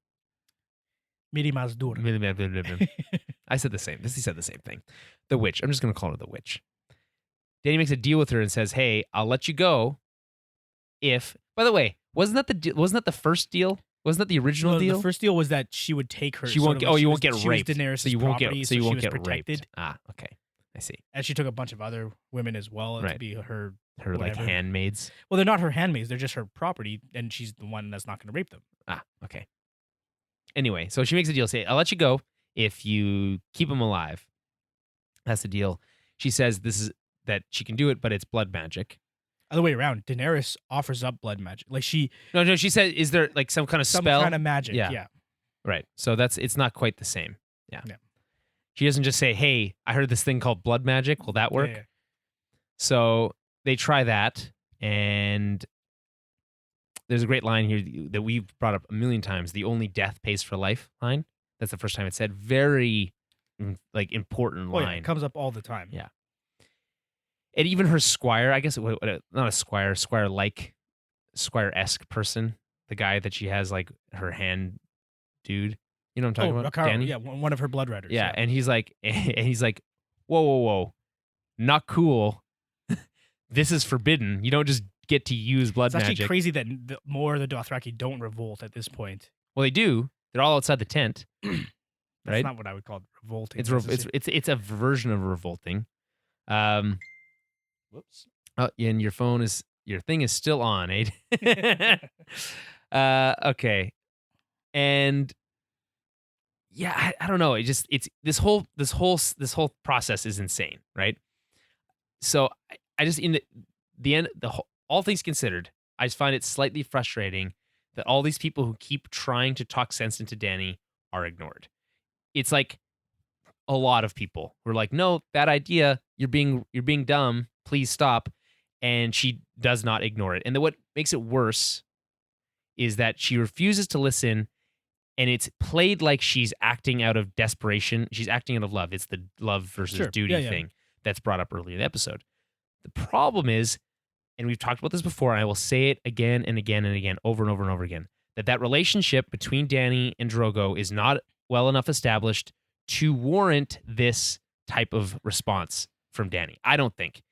Miri Mazdoul. I said the same. He said the same thing. The witch. I'm just going to call her the witch. Dany makes a deal with her and says, "Hey, I'll let you go if." By the way, wasn't that the first deal? Wasn't that the original deal? The first deal was that she would take her. You won't get raped. So you won't get raped. Ah, okay. I see. And she took a bunch of other women as well to be her like handmaids. Well, they're not her handmaids. They're just her property, and she's the one that's not going to rape them. Ah, okay. Anyway, so she makes a deal. Say, "I'll let you go if you keep him alive." That's the deal. She says that she can do it, but it's blood magic. Other way around. Daenerys offers up blood magic. Like she. No. She said, "Is there like some kind of spell? Some kind of magic?" Yeah. Right. So it's not quite the same. Yeah. She doesn't just say, "Hey, I heard this thing called blood magic. Will that work?" Yeah. So they try that, and there's a great line here that we've brought up a million times: "The only death pays for life" line. That's the first time it's said. Very like important line. Yeah, it comes up all the time. Yeah. And even her squire, I guess, not a squire-like, squire-esque person, the guy that she has like her hand dude. You know what I'm talking about? Dany? Yeah, one of her blood riders. Yeah, and he's like, whoa, not cool. This is forbidden. You don't just get to use blood magic. It's actually crazy that more of the Dothraki don't revolt at this point. Well, they do. They're all outside the tent. That's right? not what I would call revolting. It's a version of revolting. Whoops. Oh, yeah, and your thing is still on, eh? Okay. And yeah, I don't know. It's this whole process is insane, right? So I just in the end, all things considered, I just find it slightly frustrating that all these people who keep trying to talk sense into Dany are ignored. It's like a lot of people who are like, "No, bad idea. You're being dumb. Please stop." And she does not ignore it. And then what makes it worse is that she refuses to listen, and it's played like she's acting out of desperation. She's acting out of love. It's the love versus duty thing that's brought up earlier in the episode. The problem is, and we've talked about this before, and I will say it again and again and again, over and over and over again, that relationship between Dany and Drogo is not well enough established to warrant this type of response from Dany. I don't think.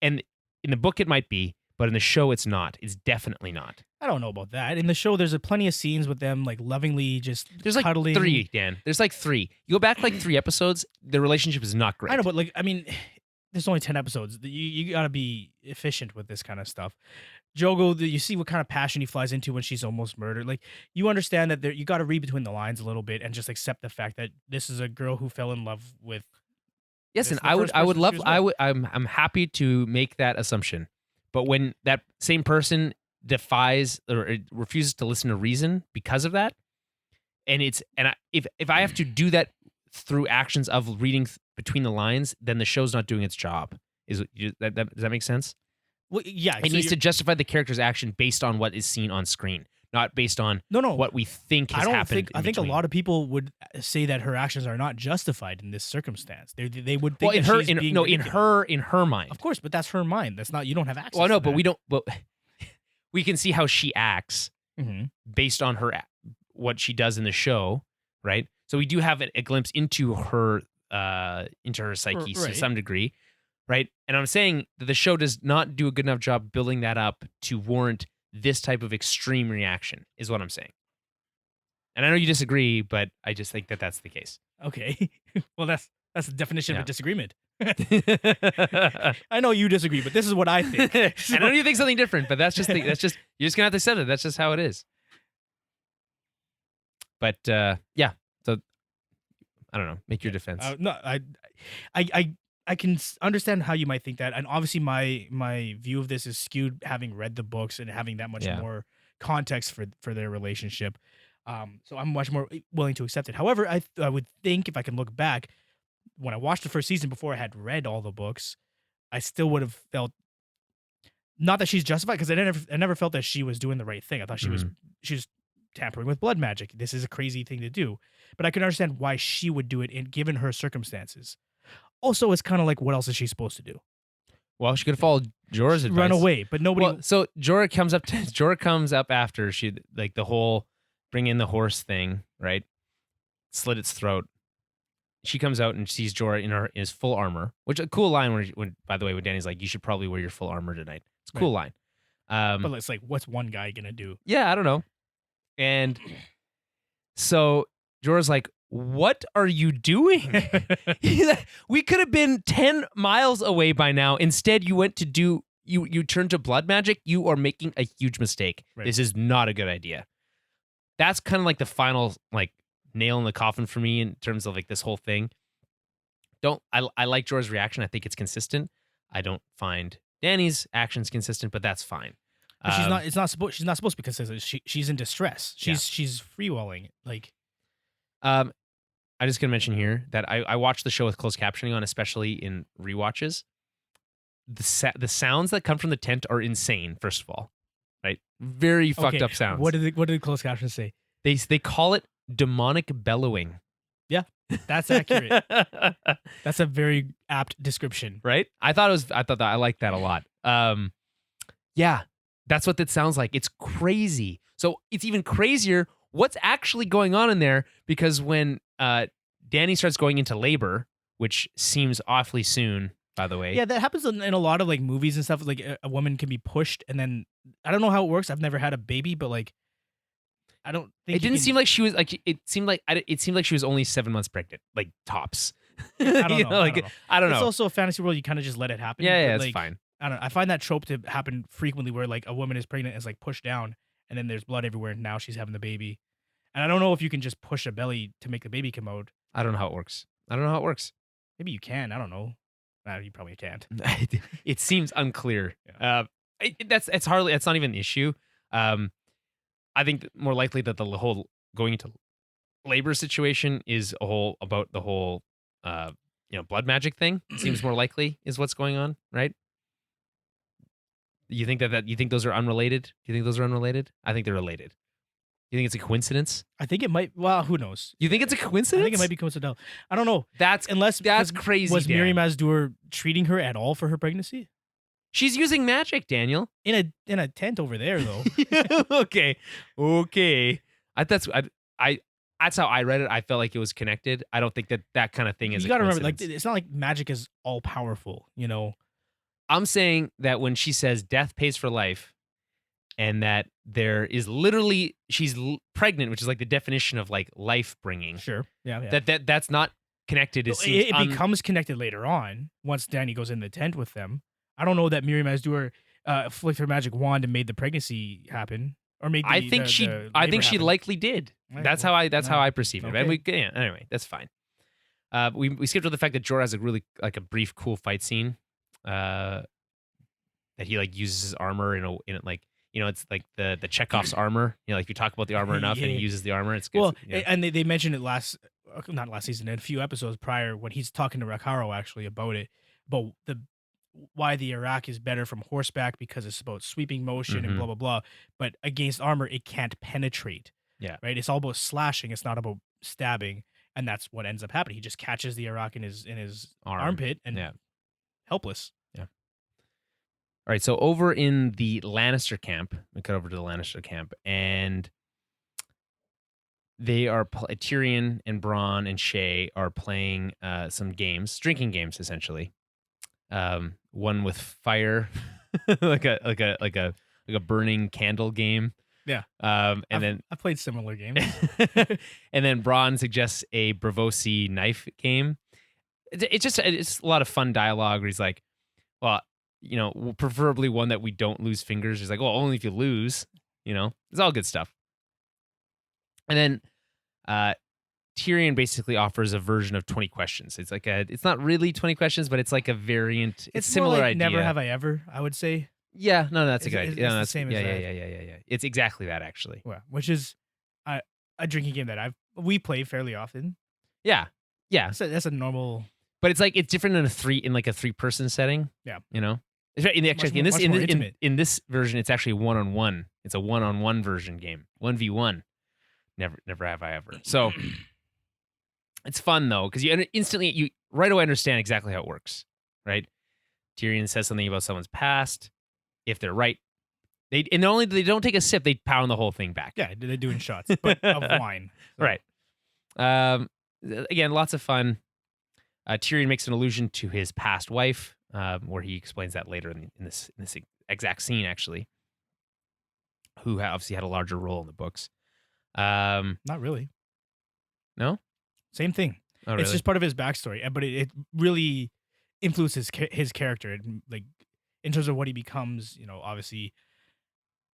And in the book, it might be, but in the show, it's not. It's definitely not. I don't know about that. In the show, there's plenty of scenes with them like lovingly just There's like cuddling. 3, Dan. There's like 3. You go back like 3 episodes, the relationship is not great. I know, but there's only 10 episodes. You got to be efficient with this kind of stuff. Drogo, you see what kind of passion he flies into when she's almost murdered. Like, you understand that you got to read between the lines a little bit and just accept the fact that this is a girl who fell in love with. Yes, and I'm happy to make that assumption. But when that same person defies or refuses to listen to reason because of that, if I have to do that through actions of reading between the lines, then the show's not doing its job. Does that make sense? Well, yeah. It needs to justify the character's action based on what is seen on screen, not based on what we think has happened. I think a lot of people would say that her actions are not justified in this circumstance. They would think in her mind, of course, but that's her mind. That's not, you don't have access. Well, no, to but that. we don't. But we can see how she acts based on her what she does in the show, right? So we do have a glimpse into her psyche to some degree, right? And I'm saying that the show does not do a good enough job building that up to warrant this type of extreme reaction, is what I'm saying. And I know you disagree, but I just think that that's the case. Okay. Well, that's the definition of a disagreement. I know you disagree, but this is what I think. I know you think something different, but that's just you're just gonna have to accept it. That's just how it is. But yeah, so I don't know. Make your defense. No, I can understand how you might think that, and obviously my view of this is skewed, having read the books and having that much more context for their relationship. So I'm much more willing to accept it. However, I would think if I can look back, when I watched the first season before I had read all the books, I still would have felt, not that she's justified, because I never felt that she was doing the right thing. I thought she was tampering with blood magic. This is a crazy thing to do, but I can understand why she would do it given her circumstances. Also, it's kind of like, what else is she supposed to do? Well, she could follow Jorah's advice. Run away, but nobody. Well, so Jorah comes up after she, like, the whole bring in the horse thing, right? Slit its throat. She comes out and sees Jorah in his full armor, which a cool line when by the way, when Danny's like, you should probably wear your full armor tonight. It's a cool line. But it's like, what's one guy gonna do? Yeah, I don't know. And so Jorah's like, what are you doing? We could have been 10 miles away by now. Instead, you went to do, you turned to blood magic. You are making a huge mistake. Right. This is not a good idea. That's kind of like the final, like, nail in the coffin for me in terms of, like, this whole thing. I like Jorah's reaction. I think it's consistent. I don't find Danny's actions consistent, but that's fine. But she's not supposed to be consistent. She's in distress. She's free-walling. Like, I'm just gonna mention here that I watched the show with closed captioning on, especially in rewatches. The sounds that come from the tent are insane. First of all, right? Very fucked up sounds. What did closed captions say? They call it demonic bellowing. Yeah, that's accurate. That's a very apt description, right? I liked that a lot. Yeah, that's what that sounds like. It's crazy. So it's even crazier what's actually going on in there, because when Danny starts going into labor, which seems awfully soon, by the way. Yeah, that happens in a lot of, like, movies and stuff. Like, a woman can be pushed, and then I don't know how it works. I've never had a baby, but, like, I don't think it didn't seem like she was, like, it seemed like she was only 7 months pregnant, like, tops. I don't know. I don't know. It's also a fantasy world. You kind of just let it happen. Yeah, but, it's fine. I don't know. I find that trope to happen frequently, where, like, a woman is pregnant and is, like, pushed down, and then there's blood everywhere, and now she's having the baby. And I don't know if you can just push a belly to make the baby come out. I don't know how it works. Maybe you can. I don't know. You probably can't. It seems unclear. Yeah. It's not even an issue. I think more likely that the whole going into labor situation is about the whole blood magic thing. It seems more likely is what's going on, right? You think you think those are unrelated? Do you think those are unrelated? I think they're related. You think it's a coincidence? I think it might. Well, who knows? You think it's a coincidence? I think it might be coincidental. I don't know. That's crazy. Was Dan. Mirri Maz Duur treating her at all for her pregnancy? She's using magic, Daniel. In a tent over there, though. Okay. That's how I read it. I felt like it was connected. I don't think that kind of thing is. You got to remember, like, it's not like magic is all powerful. You know. I'm saying that when she says death pays for life, and that there is literally she's pregnant, which is like the definition of, like, life bringing. Sure. Yeah. That's not connected. It becomes connected later on once Danny goes in the tent with them. I don't know that Mirri Maz Duur flicked her magic wand and made the pregnancy happen, or made. I think she likely did. Right, that's how I perceive it. Okay. And anyway, that's fine. We skipped over the fact that Jorah has a really, like, a brief, cool fight scene. That he, like, uses his armor in like, it's like the Chekhov's armor. Like, you talk about the armor enough, and he uses the armor. It's good. Well, and they mentioned it not last season, in a few episodes prior, when he's talking to Rakaro actually about it, about why the Iraq is better from horseback, because it's about sweeping motion and blah blah blah. But against armor, it can't penetrate. Yeah, right. It's all about slashing. It's not about stabbing, and that's what ends up happening. He just catches the Iraq in his armpit, and helpless. All right, so over in the Lannister camp, we cut over to the Lannister camp, and they are Tyrion and Bronn and Shay are playing some games, drinking games essentially. One with fire, like a burning candle game. Yeah. Then I've played similar games. and then Bronn suggests a Bravosi knife game. It's a lot of fun dialogue where he's like, well, preferably one that we don't lose fingers. He's like, well, only if you lose, it's all good stuff. And then Tyrion basically offers a version of 20 questions. It's like it's not really 20 questions, but it's like a variant. It's similar more like idea. Never have I ever, I would say. Yeah, no, that's a good idea. It's the same as that. Yeah. It's exactly that actually. Yeah, which is a drinking game that we play fairly often. Yeah. So that's a normal. But it's like it's different in a 3-person setting. Yeah. In this version, it's actually 1-on-1. It's a 1-on-1 version game. 1v1. Never have I ever. So it's fun though, because you right away understand exactly how it works, right? Tyrion says something about someone's past. If they're right, they don't take a sip, they pound the whole thing back. Yeah, they're doing shots, but of wine. So. Right. Again, lots of fun. Tyrion makes an allusion to his past wife, where he explains that later in this exact scene, actually, who obviously had a larger role in the books. Not really. No? Same thing. Oh, really? It's just part of his backstory, but it really influences his character, like in terms of what he becomes. Obviously,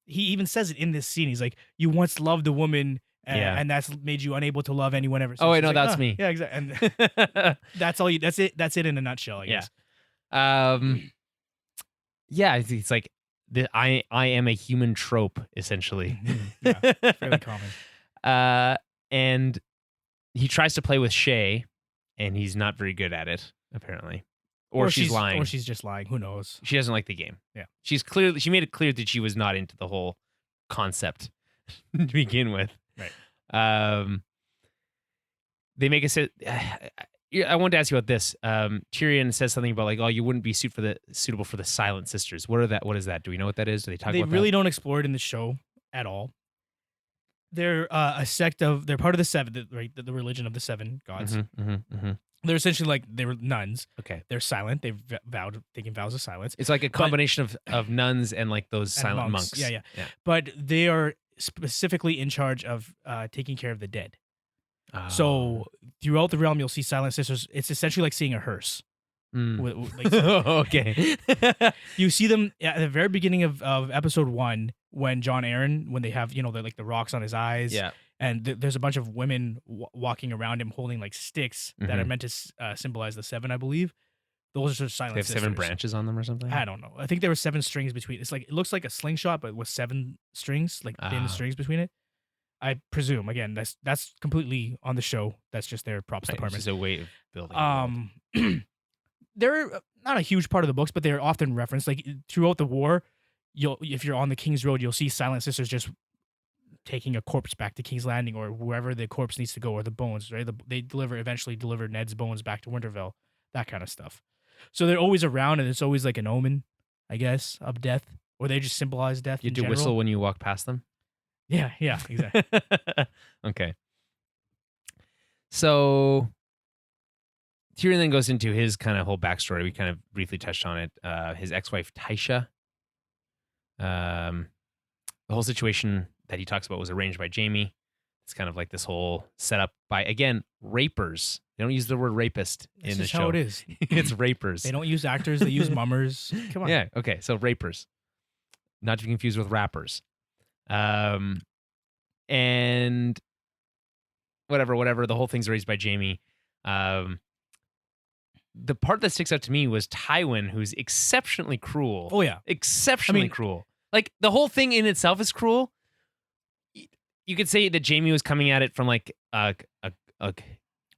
he even says it in this scene. He's like, "You once loved a woman, and that's made you unable to love anyone ever." So wait, no, that's me. Yeah, exactly. And that's all. That's it. That's it in a nutshell, I guess. Yeah. It's like I am a human trope, essentially. Yeah, fairly common. And he tries to play with Shay, and he's not very good at it, apparently. Or she's lying. Or she's just lying. Who knows? She doesn't like the game. Yeah. She made it clear that she was not into the whole concept to begin with. Right. They make I wanted to ask you about this. Tyrion says something about like, oh, you wouldn't be suitable for the Silent Sisters. What is that? Do we know what that is? Do they talk about that? They really don't explore it in the show at all. They're a sect of. They're part of the seven, right? The religion of the seven gods. They're essentially like they were nuns. Okay. They're silent. They've taking vows of silence. It's like a combination of nuns and like those silent monks. Yeah. But they are specifically in charge of taking care of the dead. Oh. So throughout the realm, you'll see Silent Sisters. It's essentially like seeing a hearse. Okay. You see them at the very beginning of episode 1 when Jon Arryn, when they have, the rocks on his eyes. Yeah. And there's a bunch of women walking around him holding like sticks that are meant to symbolize the seven, I believe. Those are just Silent Sisters. They have 7 branches on them or something? I don't know. I think there were 7 strings between. It looks like a slingshot, but with 7 strings, like thin strings between it. I presume. Again, that's completely on the show. That's just their props department. It's just a way of building. They're not a huge part of the books, but they're often referenced. Like throughout the war, if you're on the King's Road, you'll see Silent Sisters just taking a corpse back to King's Landing or wherever the corpse needs to go, or the bones. Right? They eventually deliver Ned's bones back to Winterfell. That kind of stuff. So they're always around, and it's always like an omen, I guess, of death, or they just symbolize death. You do whistle when you walk past them. Yeah, exactly. Okay. So Tyrion then goes into his kind of whole backstory. We kind of briefly touched on it. His ex-wife Tysha. The whole situation that he talks about was arranged by Jaime. It's kind of like this whole setup by, again, rapers. They don't use the word rapist in the show. That's how it is. It's rapers. They don't use actors. They use mummers. Come on. Yeah. Okay. So rapers, not to be confused with rappers. And whatever. The whole thing's raised by Jaime. The part that sticks out to me was Tywin, who's exceptionally cruel. Oh yeah, exceptionally cruel. Like the whole thing in itself is cruel. You could say that Jaime was coming at it from like a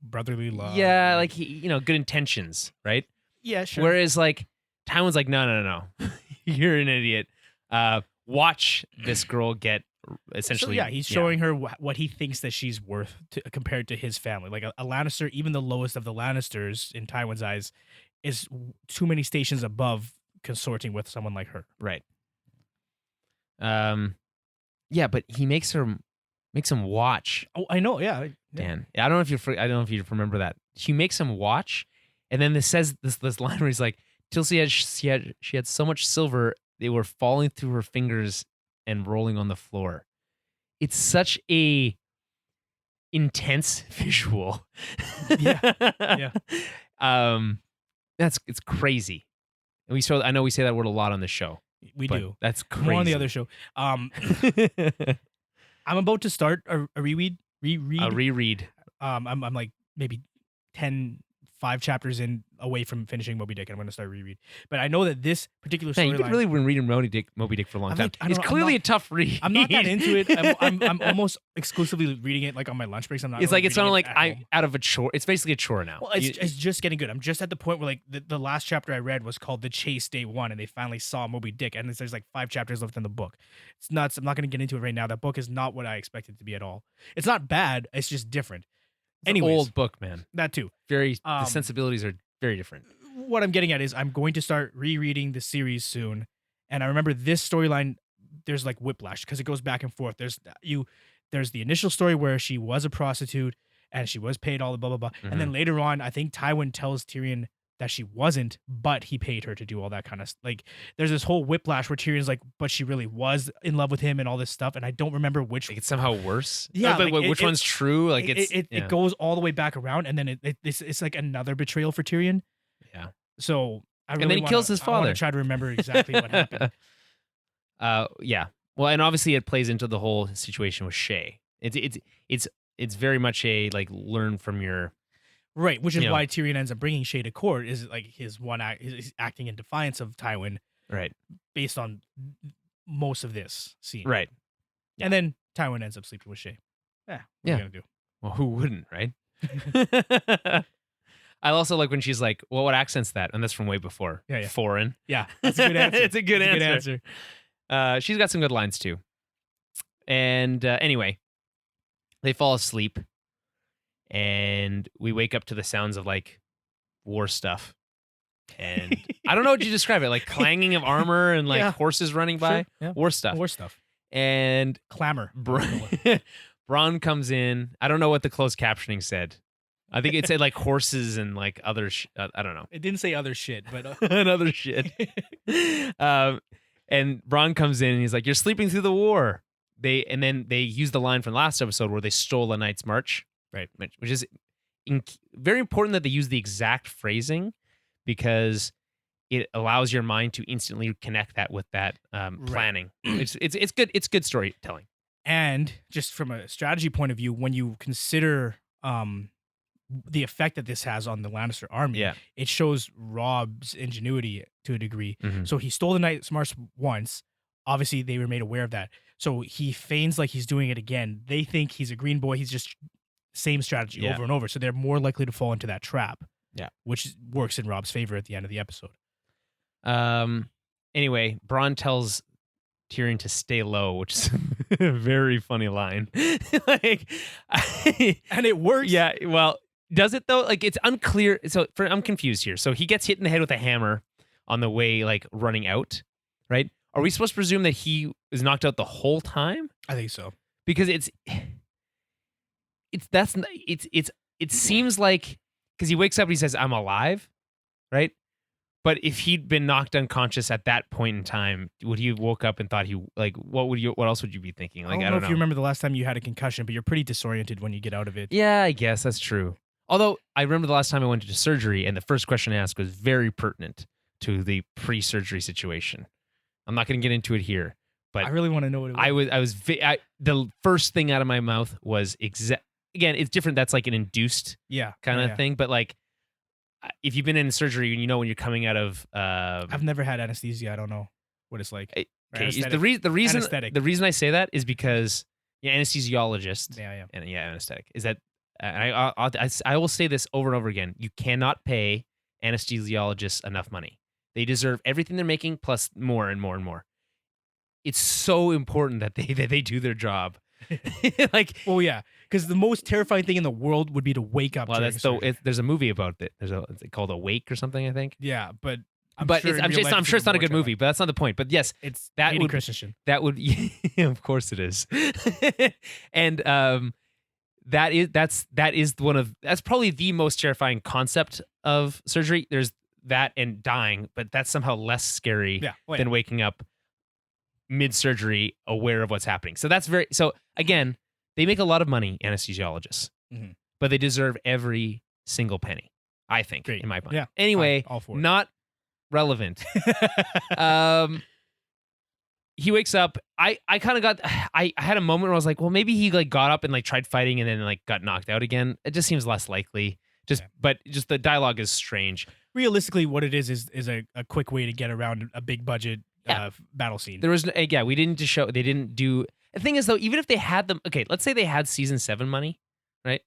brotherly love. Yeah, like good intentions, right? Yeah, sure. Whereas like Tywin's like, no, you're an idiot. Watch this girl get essentially. So, yeah, he's showing her what he thinks that she's worth compared to his family. Like a Lannister, even the lowest of the Lannisters in Tywin's eyes, is too many stations above consorting with someone like her. Right. Yeah, but he makes her makes him watch. Oh, I know. Yeah. Dan. I don't know if you remember that. She makes him watch, and then this says this line where he's like, till she had so much silver they were falling through her fingers and rolling on the floor. It's such a intense visual. Yeah. It's crazy. And I know we say that word a lot on the show. We do. That's crazy. More on the other show. I'm about to start a reread. A reread. I'm like maybe 5 chapters away from finishing Moby Dick, and I'm going to start reread. But I know that this particular storyline. You've been really been reading Moby Dick for a long time. It's clearly a tough read. I'm not that into it. I'm almost exclusively reading it like on my lunch breaks. I'm not. It's really like it's not like home. out of a chore. It's basically a chore now. Well, it's just getting good. I'm just at the point where like the last chapter I read was called The Chase Day 1, and they finally saw Moby Dick, and there's like 5 chapters left in the book. It's nuts. I'm not going to get into it right now. That book is not what I expected it to be at all. It's not bad. It's just different. Anyways, an old book, man. That too. The sensibilities are very different. What I'm getting at is I'm going to start rereading the series soon, and I remember this storyline. There's like whiplash because it goes back and forth. There's the initial story where she was a prostitute and she was paid all the blah blah blah, and then later on, I think Tywin tells Tyrion that she wasn't, but he paid her to do all that kind of like. There's this whole whiplash where Tyrion's like, but she really was in love with him and all this stuff, and I don't remember which. Like it's somehow worse. Yeah, which one's true? Like it goes all the way back around, and then it's like another betrayal for Tyrion. Yeah. So and then he kills his father. I want to try to remember exactly what happened. Yeah. Well, and obviously it plays into the whole situation with Shay. It's very much a like learn from your. Right, which is why Tyrion ends up bringing Shay to court. Is like his one act, he's acting in defiance of Tywin, right? Based on most of this scene, right? And then Tywin ends up sleeping with Shay. Yeah, what are you gonna do? Well, who wouldn't, right? I also like when she's like, "Well, what accent's that?" And that's from way before. Yeah. Foreign. Yeah, that's a good answer. It's a good answer. She's got some good lines too. And anyway, they fall asleep. And we wake up to the sounds of like war stuff, and I don't know what you describe it, like clanging of armor and like horses running by. Sure. Yeah. War stuff, and clamor. Bronn comes in. I don't know what the closed captioning said. I think it said like horses and like other. I don't know. It didn't say other shit, but another shit. And Bronn comes in and he's like, "You're sleeping through the war." And then they use the line from last episode where they stole a night's march. Right, which is very important that they use the exact phrasing because it allows your mind to instantly connect that with that planning. It's good. It's good storytelling. And just from a strategy point of view, when you consider the effect that this has on the Lannister army, it shows Robb's ingenuity to a degree. So he stole the Night's March once. Obviously, they were made aware of that. So he feigns like he's doing it again. They think he's a green boy. He's just same strategy over and over. So they're more likely to fall into that trap. Yeah. Which works in Robb's favor at the end of the episode. Anyway, Bronn tells Tyrion to stay low, which is a very funny line. And it works. Yeah. Well, does it though? Like it's unclear. So I'm confused here. So he gets hit in the head with a hammer on the way, like running out, right? Are we supposed to presume that he is knocked out the whole time? I think so. Because it seems like, because he wakes up and he says, "I'm alive," right? But if he'd been knocked unconscious at that point in time, would he have woke up and thought what else would you be thinking? Like, I don't know if you remember the last time you had a concussion, but you're pretty disoriented when you get out of it. Yeah, I guess that's true. Although I remember the last time I went to surgery and the first question I asked was very pertinent to the pre-surgery situation. I'm not going to get into it here, but I really want to know what it was. The first thing out of my mouth was again, it's different. That's like an induced kind of thing. But like, if you've been in surgery and you know when you're coming out of, I've never had anesthesia. I don't know what it's like. The reason I say that is because anesthesiologist, anesthetic is that I will say this over and over again. You cannot pay anesthesiologists enough money. They deserve everything they're making plus more and more and more. It's so important that they do their job. Like, well, yeah, because the most terrifying thing in the world would be to wake up. Well, there's a movie about it. It's called Awake or something, I think. Yeah, but I'm but sure I'm sure it's not a good movie, but that's not the point. But yes, It's that Hayden would Christensen. that would of course it is. And that's probably the most terrifying concept of surgery. There's that and dying, but that's somehow less scary than waking up mid-surgery aware of what's happening. So again, they make a lot of money, anesthesiologists, but they deserve every single penny, I think, in my mind. Yeah. Anyway, all for it. not relevant. He wakes up. I kind of got. I had a moment where I was like, well, maybe he like got up and like tried fighting and then like got knocked out again. It just seems less likely. But the dialogue is strange. Realistically, what it is a quick way to get around a big budget battle scene. There was they didn't do. The thing is though, even if they had them, okay, let's say they had season 7 money, right?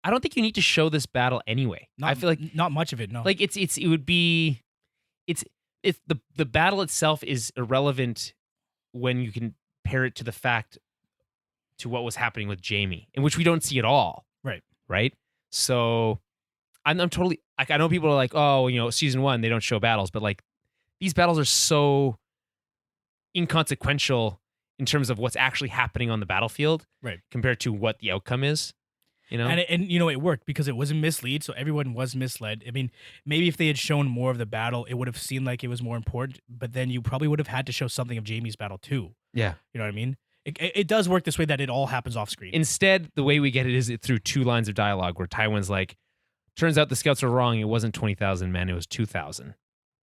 I don't think you need to show this battle anyway. I feel like not much of it. No, like the battle itself is irrelevant when you can pair it to the fact to what was happening with Jaime, in which we don't see at all. Right. So I'm totally like, I know people are like, oh, season 1 they don't show battles, but like these battles are so inconsequential in terms of what's actually happening on the battlefield, compared to what the outcome is. And it worked because it wasn't mislead, so everyone was misled. I mean, maybe if they had shown more of the battle, it would have seemed like it was more important, but then you probably would have had to show something of Jaime's battle too. Yeah. You know what I mean? It does work this way that it all happens off screen. Instead, the way we get it is through 2 lines of dialogue where Tywin's like, turns out the scouts are wrong, it wasn't 20,000 men, it was 2,000.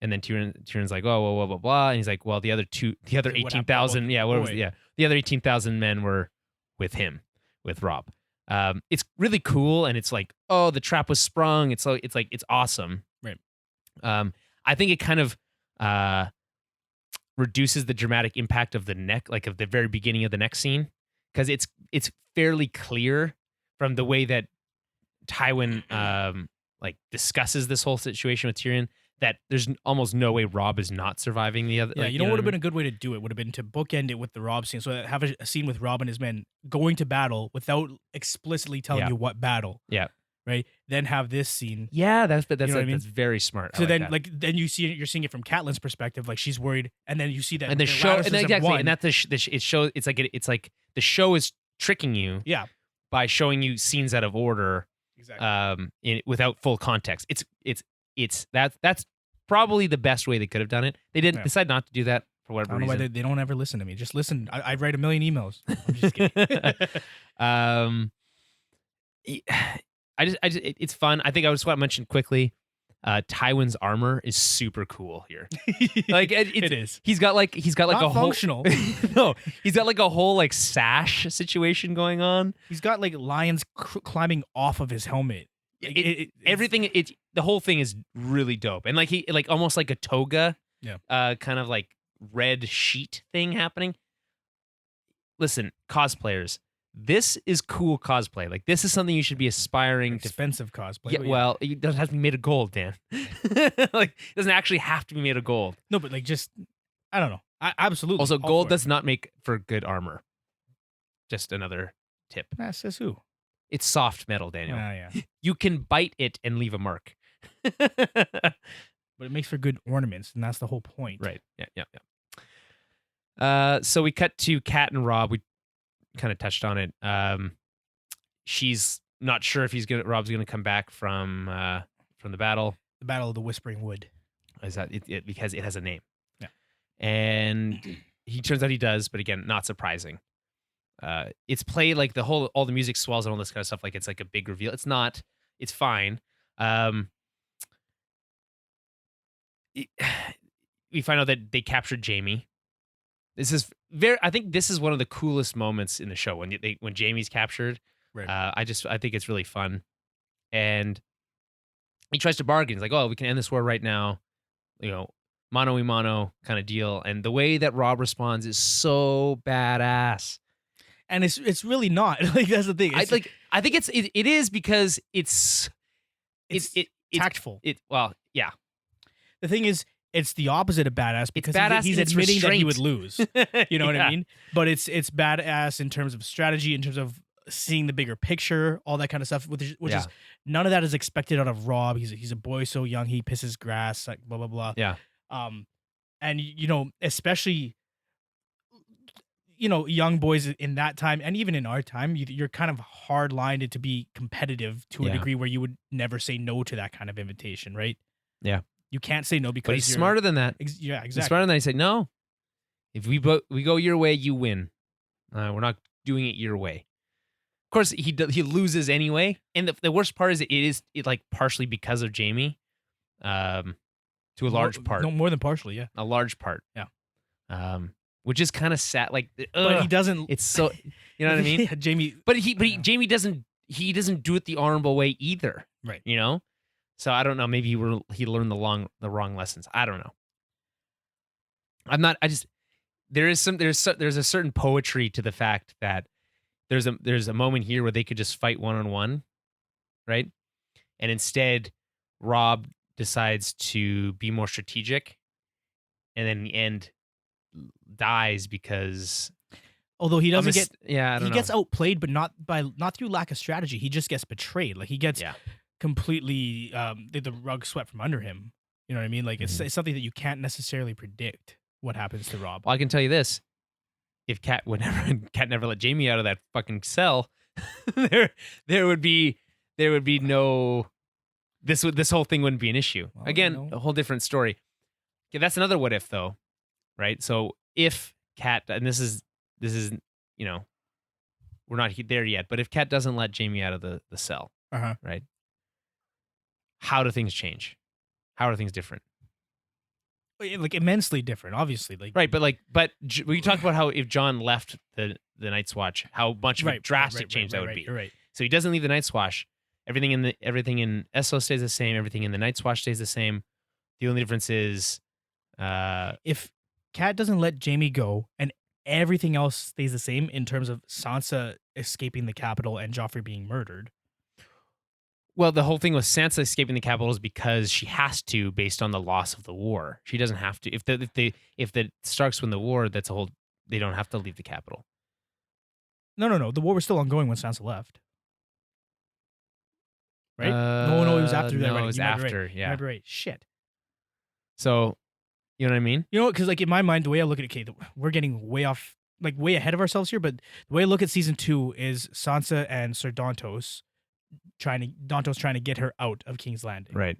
And then Tyrion's like, oh, well, blah, blah, blah. And he's like, well, the other 18,000, the other 18,000 men were with him, with Robb. It's really cool, and it's like, oh, the trap was sprung. It's awesome. Right. I think it kind of reduces the dramatic impact of of the very beginning of the next scene, because it's fairly clear from the way that Tywin discusses this whole situation with Tyrion that there's almost no way Robb is not surviving the other. Yeah, you know what would have been a good way to do it would have been to bookend it with the Robb scene. So have a scene with Robb and his men going to battle without explicitly telling you what battle. Yeah. Right. Then have this scene. Yeah, that's very smart. So then you're seeing it from Catelyn's perspective, like she's worried, and then you see that and the show and exactly, and that's it shows it's like the show is tricking you. Yeah. By showing you scenes out of order. Exactly. Without full context. That's probably the best way they could have done it. They didn't decide not to do that for whatever reason. I don't know why they don't ever listen to me. Just listen. I write a million emails. I'm just kidding. It's fun. I think I just want to mention quickly, Tywin's armor is super cool here. Like it is. He's got like not a functional. No, he's got like a whole like sash situation going on. He's got like lions climbing off of his helmet. The whole thing is really dope, and like he like almost like a toga, kind of like red sheet thing happening. Listen, cosplayers, this is cool cosplay. Like this is something you should be aspiring to. Expensive cosplay. Yeah, well, it doesn't have to be made of gold, Dan. Like it doesn't actually have to be made of gold. No, but like just I don't know. Absolutely. Also, gold does not make for good armor. Just another tip. Says who? It's soft metal, Daniel. Yeah. You can bite it and leave a mark. But it makes for good ornaments, and that's the whole point. Right. Yeah. So we cut to Kat and Robb. We kind of touched on it. She's not sure if Robb's gonna come back from the battle. The Battle of the Whispering Wood. Is that it? Because it has a name. Yeah. And he turns out he does, but again, not surprising. It's played like all the music swells and all this kind of stuff. Like it's like a big reveal. It's not. It's fine. We find out that they captured Jaime. I think this is one of the coolest moments in the show when Jaime's captured. Right. I think it's really fun, and he tries to bargain. He's like, "Oh, we can end this war right now." Mano a mano kind of deal. And the way that Robb responds is so badass. And it's really not. Like that's the thing. I think it is because it's tactful. Yeah. The thing is, it's the opposite of badass because he's admitting that he would lose. You know what I mean? But it's badass in terms of strategy, in terms of seeing the bigger picture, all that kind of stuff, which is none of that is expected out of Robb. He's a boy so young, he pisses grass, like blah blah blah. Yeah. And especially young boys in that time, and even in our time, you're kind of hard-lined to be competitive to a degree where you would never say no to that kind of invitation, right? Yeah. You can't say no because but he's smarter than that. Yeah, exactly. He's smarter than that. He said, no, if we go your way, you win. We're not doing it your way. Of course, he loses anyway. And the worst part is it is like partially because of Jaime, to a large part. No, more than partially, yeah. A large part. Yeah. Which is kind of sad. Like, but he doesn't. It's so, you know what I mean? Yeah, Jaime. But Jaime doesn't. He doesn't do it the honorable way either. Right. You know. So I don't know. Maybe he learned the wrong lessons. I don't know. I'm not. I just there's a certain poetry to the fact that there's a moment here where they could just fight one-on-one, right? And instead, Robb decides to be more strategic, and then in the end dies because although he doesn't get I don't know. Gets outplayed, but not through lack of strategy. He just gets betrayed. Like he gets completely the rug swept from under him. You know what I mean? Like it's something that you can't necessarily predict what happens to Robb. Well, I can tell you this: if Cat never let Jaime out of that fucking cell, there would be no this whole thing wouldn't be an issue. Well, again, a whole different story. Okay, that's another what if though, right? So if Cat, and this is we're not there yet, but if Cat doesn't let Jaime out of the cell, right? How do things change? How are things different? Like immensely different, obviously. Like right, but we talked about how if Jon left the Night's Watch, how much of a drastic change that would be. Right. So he doesn't leave the Night's Watch. Everything in Essos stays the same. Everything in the Night's Watch stays the same. The only difference is if Cat doesn't let Jaime go and everything else stays the same in terms of Sansa escaping the capital and Joffrey being murdered. Well, the whole thing with Sansa escaping the capital is because she has to, based on the loss of the war. She doesn't have to. If the Starks win the war, they don't have to leave the capital. No. The war was still ongoing when Sansa left. Right? No, it was after that. No, it was after. Right. Yeah. Remember right. Shit. So, you know what I mean? You know what? Because like in my mind, the way I look at it, we're getting way off, like way ahead of ourselves here. But the way I look at season 2 is Sansa and Ser Dontos trying to get her out of King's Landing. Right.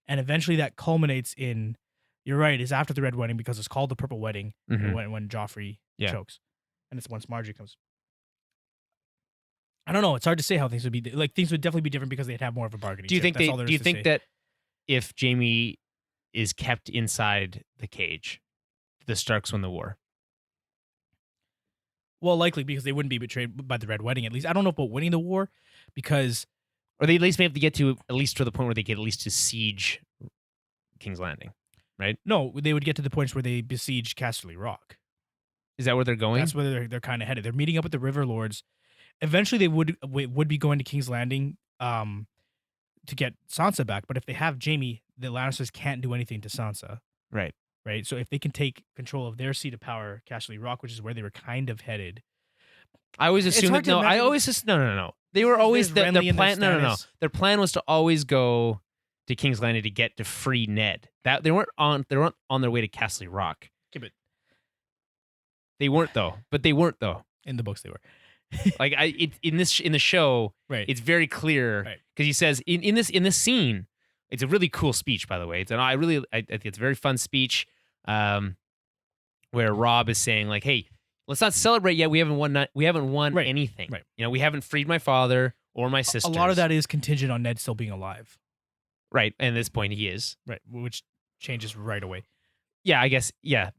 And eventually that culminates in, you're right, is after the Red Wedding because it's called the Purple Wedding when Joffrey chokes. And it's once Margaery comes. I don't know. It's hard to say how things would be. Like things would definitely be different because they'd have more of a bargaining. Do you chip. think that if Jaime is kept inside the cage, the Starks win the war? Well, likely because they wouldn't be betrayed by the Red Wedding. At least I don't know about winning the war, because or they at least may have to get to at least to the point where they get at least to siege King's Landing, right? No, they would get to the point where they besiege Casterly Rock. Is that where they're going? That's where they're kind of headed. They're meeting up with the River Lords. Eventually, they would be going to King's Landing to get Sansa back. But if they have Jaime, the Lannisters can't do anything to Sansa. Right. Right. So if they can take control of their seat of power, Casterly Rock, which is where they were kind of headed. I always assume that no. They were always their plan. No. Their plan was to always go to King's Landing to get to free Ned. That they weren't on their way to Casterly Rock. Okay, but they weren't though. In the books, they were. Like in the show, right. It's very clear because he says in this scene, it's a really cool speech, by the way. I think it's a very fun speech, where Robb is saying like, "Hey, let's not celebrate yet. We haven't won anything. Right. You know, we haven't freed my father or my sisters. A lot of that is contingent on Ned still being alive. Right. And at this point, he is. Right. Which changes right away. Yeah, I guess. Yeah.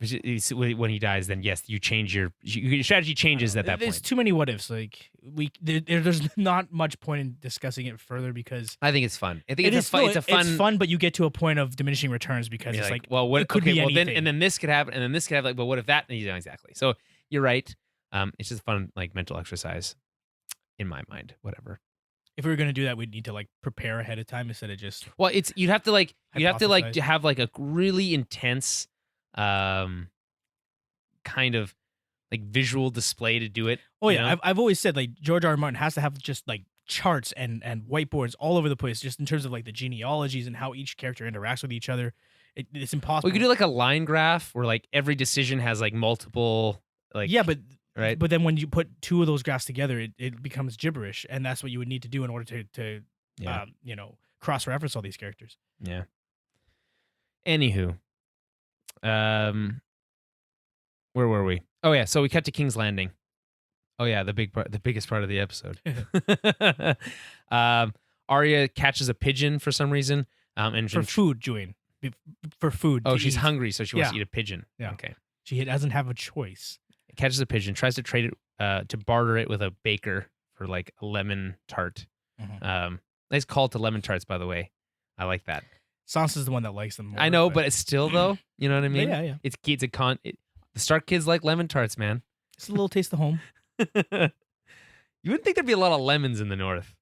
When he dies, then yes, you change your strategy changes at that point. There's too many what ifs. Like there's not much point in discussing it further because I think it's fun. I think it's fun, but you get to a point of diminishing returns because it's like well, what it could be anything. Then this could happen, and then this could have like, but what if that? Yeah, exactly. So you're right. It's just fun, like mental exercise, in my mind. Whatever. If we were gonna do that, we'd need to like prepare ahead of time instead of just. Well, you'd have to have like a really intense, kind of like visual display to do it. Oh you yeah, know? I've always said like George R. R. Martin has to have just like charts and whiteboards all over the place, just in terms of like the genealogies and how each character interacts with each other. It's impossible. We could do like a line graph where like every decision has like multiple like yeah, but right. But then when you put two of those graphs together, it becomes gibberish, and that's what you would need to do in order to Yeah. cross reference all these characters. Yeah. Anywho, where were we? Oh yeah, so we cut to King's Landing. Oh yeah, the biggest part of the episode. Arya catches a pigeon for some reason. And For food, Julian. For food. Oh, to she's eat. hungry, so she wants to Yeah. eat a pigeon. Yeah. Okay. She doesn't have a choice. Catches a pigeon, tries to trade it, to barter it with a baker for like a lemon tart. Nice call to lemon tarts, by the way. I like that. Sansa's the one that likes them more. I know, but it's still though. You know what I mean? Yeah. The Stark kids like lemon tarts, man. It's a little taste of home. You wouldn't think there'd be a lot of lemons in the north.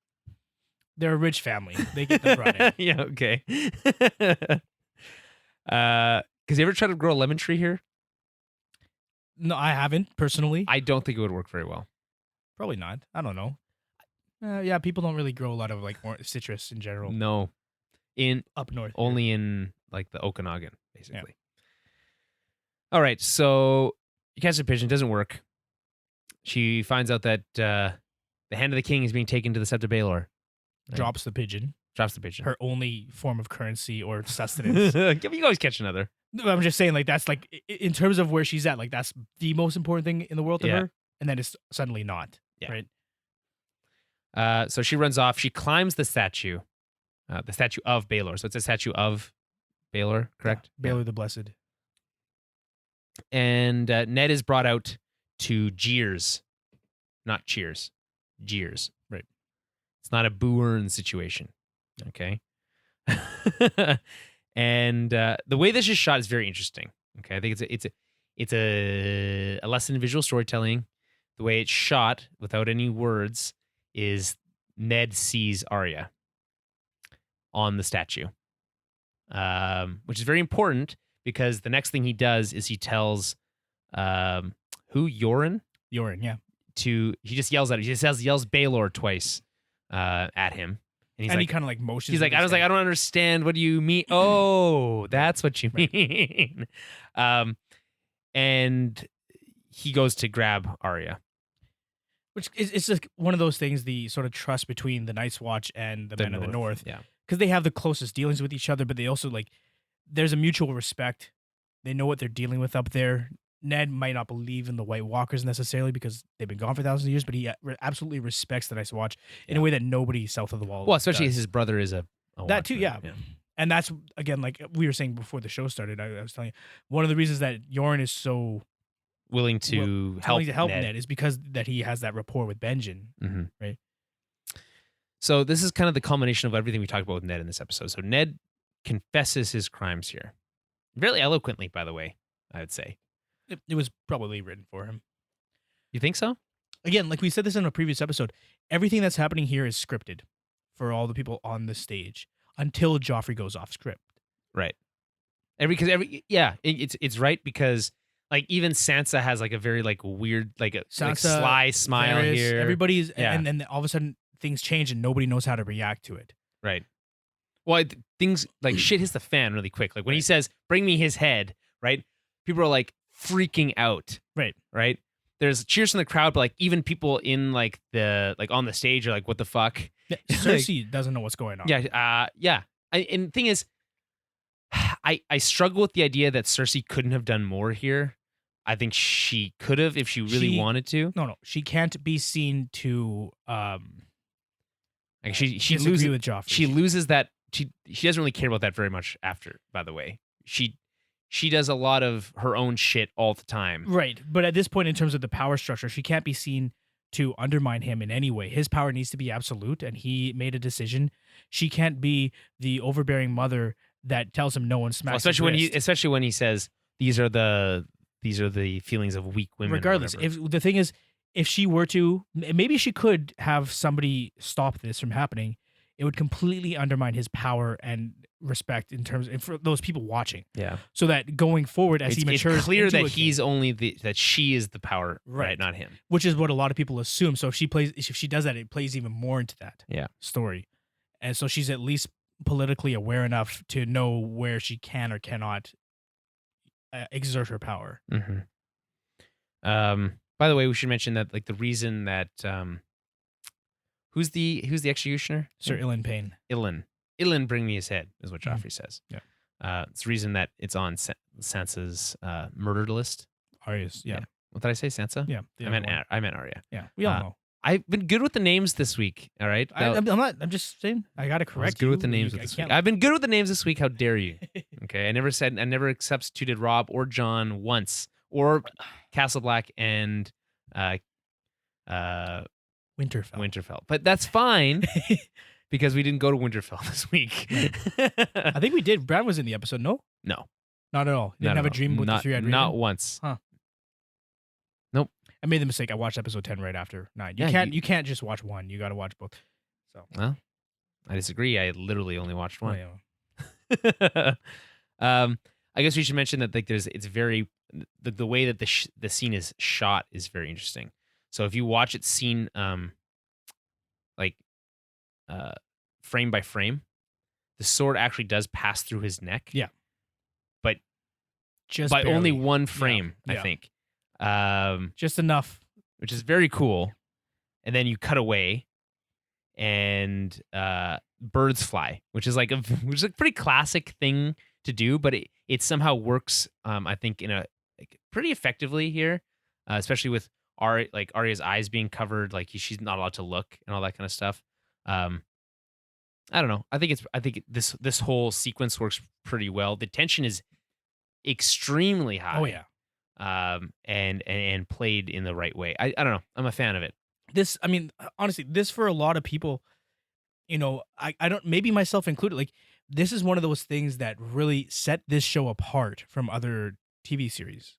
They're a rich family. They get them brought in. Yeah, okay. Because you ever try to grow a lemon tree here? No, I haven't personally. I don't think it would work very well. Probably not. I don't know. Yeah, people don't really grow a lot of like citrus in general. No. Up north. Only in like the Okanagan, basically. All right, so you catch a pigeon, doesn't work. She finds out that the hand of the king is being taken to the Sept of Baelor. Right? Drops the pigeon. Drops the pigeon. Her only form of currency or sustenance. You can always catch another. No, I'm just saying, like, that's like, in terms of where she's at, like, that's the most important thing in the world to Yeah. her. And then it's suddenly not. Yeah. Right. So she runs off. She climbs the statue of Baelor. So it's a statue of Baelor, correct? Yeah. Baelor the Blessed. And Ned is brought out to jeers, not cheers, jeers. Right. It's not a boo-earn situation. Okay. And the way this is shot is very interesting. Okay, I think it's a lesson in visual storytelling. The way it's shot without any words is Ned sees Arya on the statue, which is very important because the next thing he does is he tells Yoren, yeah. he just yells at him. He just yells Baelor twice at him. And he kind of like motions. He's like, I don't understand. What do you mean? Oh, that's what you mean. And he goes to grab Arya. Which it's just one of those things, the sort of trust between the Night's Watch and the Men of the North. Yeah. Because they have the closest dealings with each other, but they also, like, there's a mutual respect. They know what they're dealing with up there. Ned might not believe in the White Walkers necessarily because they've been gone for thousands of years, but he absolutely respects the Night's Watch in a way that nobody south of the Wall Well, especially does. as his brother is a that too, watchman. yeah. And that's, again, like we were saying before the show started, I was telling you, one of the reasons that Yoren is so willing to help Ned is because that he has that rapport with Benjen, right? So this is kind of the culmination of everything we talked about with Ned in this episode. So Ned confesses his crimes here. Very eloquently, by the way, I would say. It was probably written for him. You think so? Again, like we said this in a previous episode, everything that's happening here is scripted for all the people on the stage until Joffrey goes off script. Right. It's right because like even Sansa has like a very like weird like a Sansa, like sly smile Varys, here. Everybody's and then all of a sudden things change and nobody knows how to react to it. Right. Well, things like shit hits the fan really quick. Like when he says, "Bring me his head," right? People are like freaking out. Right. There's cheers from the crowd, but like even people in like the like on the stage are like, "What the fuck?" Yeah, Cersei doesn't know what's going on. Yeah. And the thing is, I struggle with the idea that Cersei couldn't have done more here. I think she could have if she really wanted to. No, she can't be seen to. Like she loses with Joffrey. She loses that. She doesn't really care about that very much after. By the way, she does a lot of her own shit all the time. Right, but at this point in terms of the power structure, she can't be seen to undermine him in any way. His power needs to be absolute, and he made a decision. She can't be the overbearing mother that tells him no and smacks. Especially when he says these are the feelings of weak women. Regardless, if the thing is, if she were to, maybe she could have somebody stop this from happening. it would completely undermine his power and respect in terms of for those people watching. Yeah. So that going forward, as he matures, it's clear into that a he's king, only that she is the power, right? Not him. which is what a lot of people assume. So if she does that, it plays even more into that story. And so she's at least politically aware enough to know where she can or cannot exert her power. Mm-hmm. By the way, we should mention that like the reason that who's the executioner? Sir Ilan Payne. Ilan, bring me his head is what Joffrey says. Yeah. It's the reason that it's on Sansa's murdered list. Arya's. Yeah. What did I say? Sansa? Yeah. I meant Arya. Yeah. We all know. I've been good with the names this week. All right. I'm not. I'm just saying. I gotta correct. I was good with the names this week. I've been good with the names this week. How dare you? Okay. I never substituted Robb or Jon once, or Castle Black and Winterfell. But that's fine because we didn't go to Winterfell this week. I think we did. Brad was in the episode. No. Not at all. You didn't have a dream with the three-eyed raven? Not once. Huh. Nope. I made the mistake. I watched episode 10 right after 9. You can't just watch one. You got to watch both. So. Well, I disagree. I literally only watched one. Oh, yeah. I guess we should mention that like it's very the way that the scene is shot is very interesting. So if you watch it scene frame by frame, the sword actually does pass through his neck. Yeah. But just by barely. only one frame, Yeah. I think. Just enough. Which is very cool. And then you cut away and birds fly, which is like a pretty classic thing to do, but it somehow works I think in a pretty effectively here, especially with Arya's eyes being covered, like she's not allowed to look and all that kind of stuff. I don't know. I think this whole sequence works pretty well. The tension is extremely high. Oh yeah. And played in the right way. I don't know. I'm a fan of it. This, I mean, honestly, this for a lot of people, I don't, maybe myself included, like this is one of those things that really set this show apart from other TV series.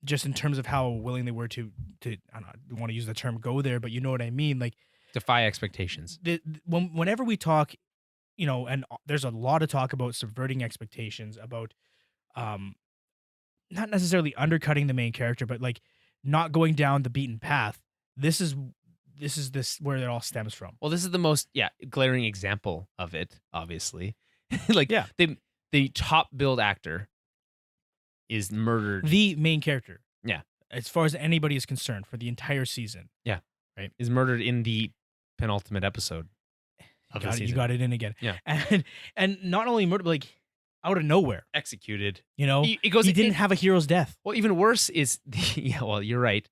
Just in terms of how willing they were to I don't want to use the term go there, but you know what I mean? Like defy expectations. Whenever we talk, and there's a lot of talk about subverting expectations, about not necessarily undercutting the main character, but like not going down the beaten path. This is where it all stems from. Well, this is the most glaring example of it, obviously. The top billed actor is murdered. The main character. Yeah. As far as anybody is concerned for the entire season. Yeah. Right. Is murdered in the penultimate episode of the season. You got it in again. Yeah. And not only murdered, but like out of nowhere. Executed. He didn't have a hero's death. Well, even worse is you're right.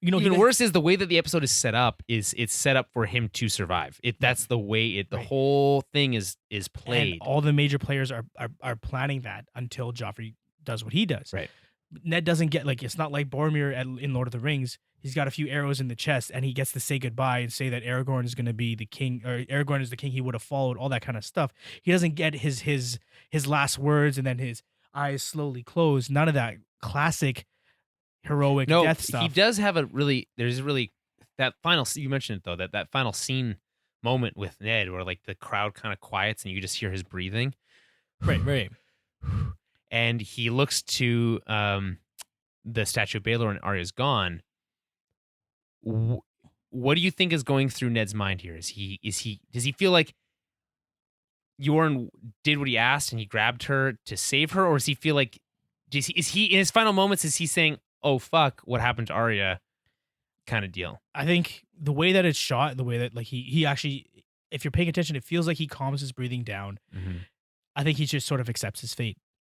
Even worse is the way that the episode is set up. It's set up for him to survive. That's the way the whole thing is played. And all the major players are planning that until Joffrey does what he does. Right. Ned doesn't get it's not like Boromir in Lord of the Rings. He's got a few arrows in the chest and he gets to say goodbye and say that Aragorn is going to be the king, or Aragorn is the king he would have followed, all that kind of stuff. He doesn't get his last words and then his eyes slowly close. None of that classic heroic death stuff. He does have that final, you mentioned it though, that final scene moment with Ned where like the crowd kind of quiets and you just hear his breathing. Right. And he looks to the statue of Baelor and Arya's gone. What do you think is going through Ned's mind here? Does he feel like Yoren did what he asked and he grabbed her to save her, or does he feel like is he in his final moments is he saying, "Oh fuck, what happened to Arya?" kind of deal? I think the way that it's shot, the way that like he actually, if you're paying attention, it feels like he calms his breathing down. Mm-hmm. I think he just sort of accepts his fate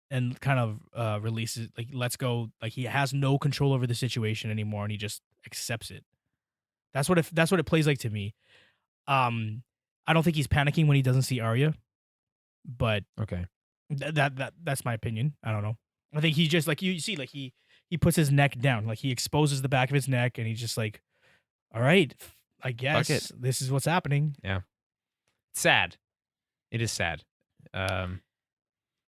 and kind of releases, like lets go, like he has no control over the situation anymore, and he just accepts it. That's what it plays like to me. I don't think he's panicking when he doesn't see Arya, but okay, that's my opinion. I don't know. I think he just like you see, like he puts his neck down, like he exposes the back of his neck, and he's just like, all right, I guess this is what's happening. Yeah, it's sad. It is sad.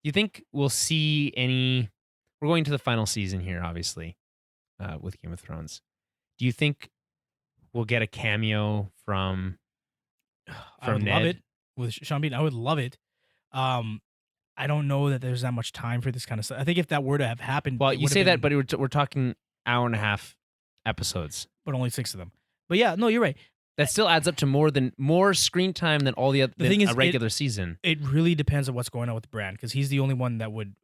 You think we'll see any? We're going to the final season here, obviously, with Game of Thrones. Do you think we'll get a cameo from I would love it with Sean Bean. I would love it. I don't know that there's that much time for this kind of stuff. I think if that were to have happened, Well, it you would say have that, been- but we're talking hour and a half episodes. but only 6 of them. But yeah, no, you're right. That still adds up to more screen time than all the other thing is, a regular season. It really depends on what's going on with Bran, because he's the only one that would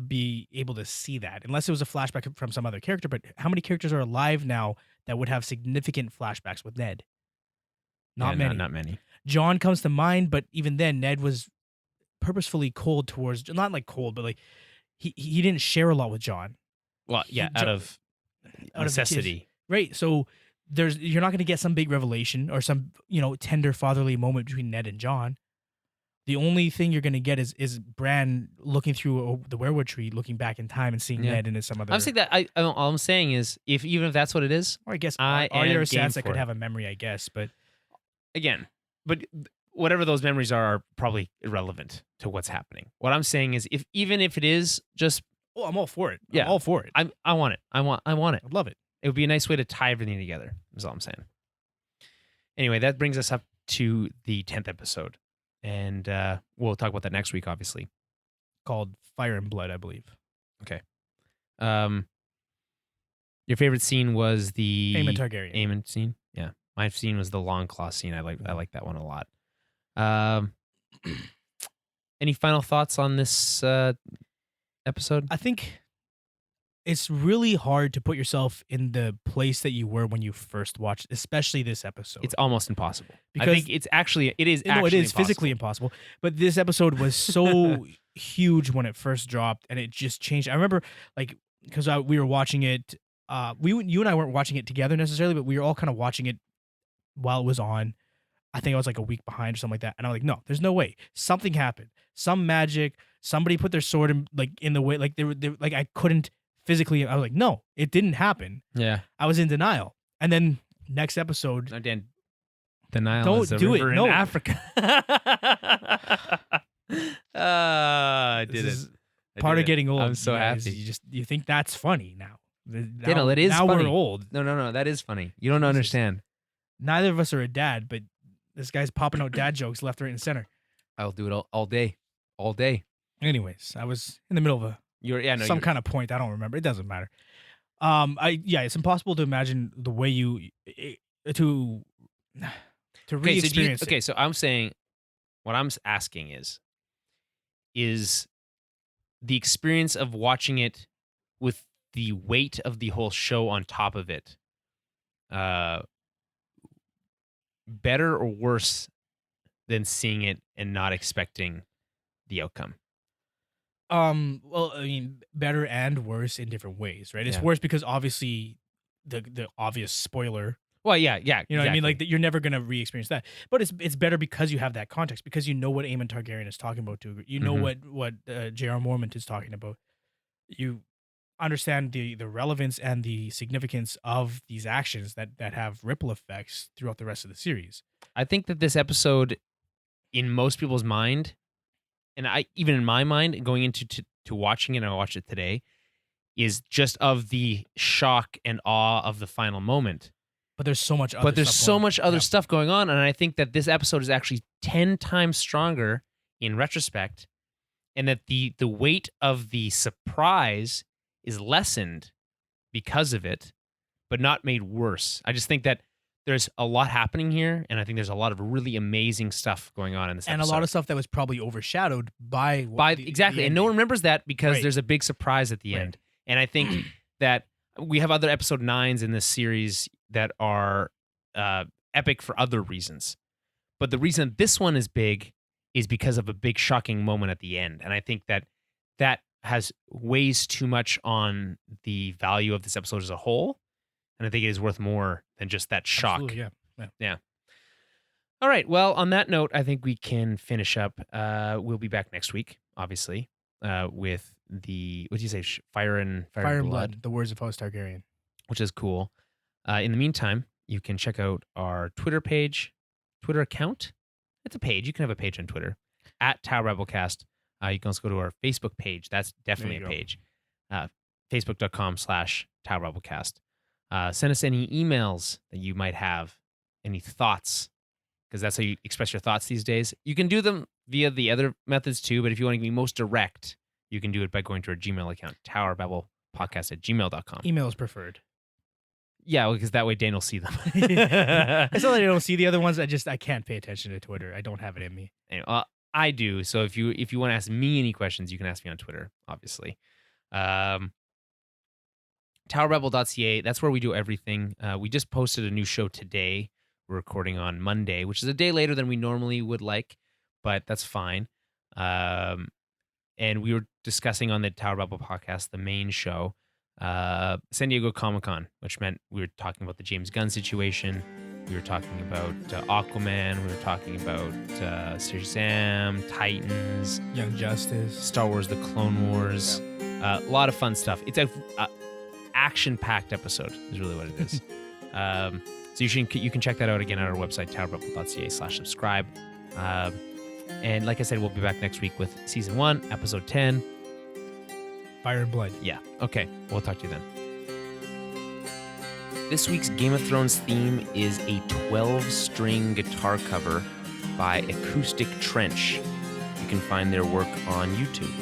be able to see that, unless it was a flashback from some other character. But how many characters are alive now that would have significant flashbacks with Ned? Not many. Not many. John comes to mind, but even then, Ned was purposefully cold towards, not like cold, but like he didn't share a lot with John. Well, yeah, out of necessity. Right. So you're not going to get some big revelation or some, tender fatherly moment between Ned and John. The only thing you're going to get is Bran looking through the werewood tree, looking back in time and seeing Ned and some other. I'm saying that all I'm saying is, even if that's what it is, or I guess Arya or Sansa could have a memory, I guess, but again, whatever those memories are probably irrelevant to what's happening. What I'm saying is, even if it is just, I'm all for it. Yeah, I'm all for it. I want it. I want it. I'd love it. It would be a nice way to tie everything together. Is all I'm saying. Anyway, that brings us up to the 10th episode, and we'll talk about that next week, obviously. Called Fire and Blood, I believe. Okay. Your favorite scene was the Aemon Targaryen. Aemon scene. Yeah, my scene was the long claw scene. I like that one a lot. Any final thoughts on this episode? I think it's really hard to put yourself in the place that you were when you first watched, especially this episode. It's almost impossible. Because I think it is actually physically impossible. But this episode was so huge when it first dropped, and it just changed. I remember, like, because we were watching it. You and I weren't watching it together necessarily, but we were all kind of watching it while it was on. I think I was like a week behind or something like that, and I'm like, no, there's no way. Something happened. Some magic. Somebody put their sword in the way. Like they were like, I couldn't physically. I was like, no, it didn't happen. Yeah, I was in denial. And then next episode, no, Dan, denial don't is a do river it. in No. Africa. I did it. Part of getting old. I'm so happy. You think that's funny now. Daniel, it is now funny. We're old. No, that is funny. You don't understand. Neither of us are a dad, but this guy's popping out dad jokes left, right, and center. I'll do it all day. All day. Anyways, I was in the middle of some kind of point. I don't remember. It doesn't matter. It's impossible to imagine the way to re-experience it. Okay, so I'm saying, what I'm asking is the experience of watching it with the weight of the whole show on top of it, better or worse than seeing it and not expecting the outcome? Well, I mean, better and worse in different ways, right? It's worse because obviously the obvious spoiler. Well, yeah. You know exactly. what I mean? Like, you're never going to re-experience that. But it's better because you have that context, because you know what Aemon Targaryen is talking about, too. You know what J.R. Mormont is talking about. You understand the relevance and the significance of these actions that have ripple effects throughout the rest of the series. I think that this episode, in most people's mind, and even in my mind, going into to watching it, and I watched it today, is just of the shock and awe of the final moment. But there's so much other stuff going on, and I think that this episode is actually 10 times stronger in retrospect, and that the weight of the surprise is lessened because of it, but not made worse. I just think that there's a lot happening here, and I think there's a lot of really amazing stuff going on in this episode. And a lot of stuff that was probably overshadowed by exactly. And no one remembers that because there's a big surprise at the end. And I think that we have other episode 9s in this series that are epic for other reasons. But the reason this one is big is because of a big shocking moment at the end. And I think that has weighs too much on the value of this episode as a whole. And I think it is worth more than just that shock. Absolutely, yeah. All right. Well, on that note, I think we can finish up. We'll be back next week, obviously, with the, what did you say? Fire and Blood. The Words of House Targaryen. Which is cool. In the meantime, you can check out our Twitter account. It's a page. You can have a page on Twitter, @ToW you can also go to our Facebook page. That's definitely a page. Facebook.com/ToW Send us any emails that you might have, any thoughts, because that's how you express your thoughts these days. You can do them via the other methods too, but if you want to be most direct, you can do it by going to our Gmail account, towerbabelpodcast@gmail.com. Email is preferred. Yeah, because that way Dan will see them. It's not that I don't see the other ones. I can't pay attention to Twitter. I don't have it in me. Anyway, I do. So if you want to ask me any questions, you can ask me on Twitter, obviously. TowerBabel.ca, that's where we do everything. We just posted a new show today. We're recording on Monday, which is a day later than we normally would like, but that's fine. And we were discussing on the Tower Babel podcast, the main show, San Diego Comic-Con, which meant we were talking about the James Gunn situation. We were talking about Aquaman. We were talking about Shazam, Titans, Young Justice, Star Wars: The Clone Wars. A lot of fun stuff. It's a action-packed episode is really what it is. So you can check that out again at our website, towerbabel.ca/subscribe. And like I said, we'll be back next week with season 1, episode 10. Fire and Blood. Yeah. Okay. We'll talk to you then. This week's Game of Thrones theme is a 12-string guitar cover by Acoustic Trench. You can find their work on YouTube.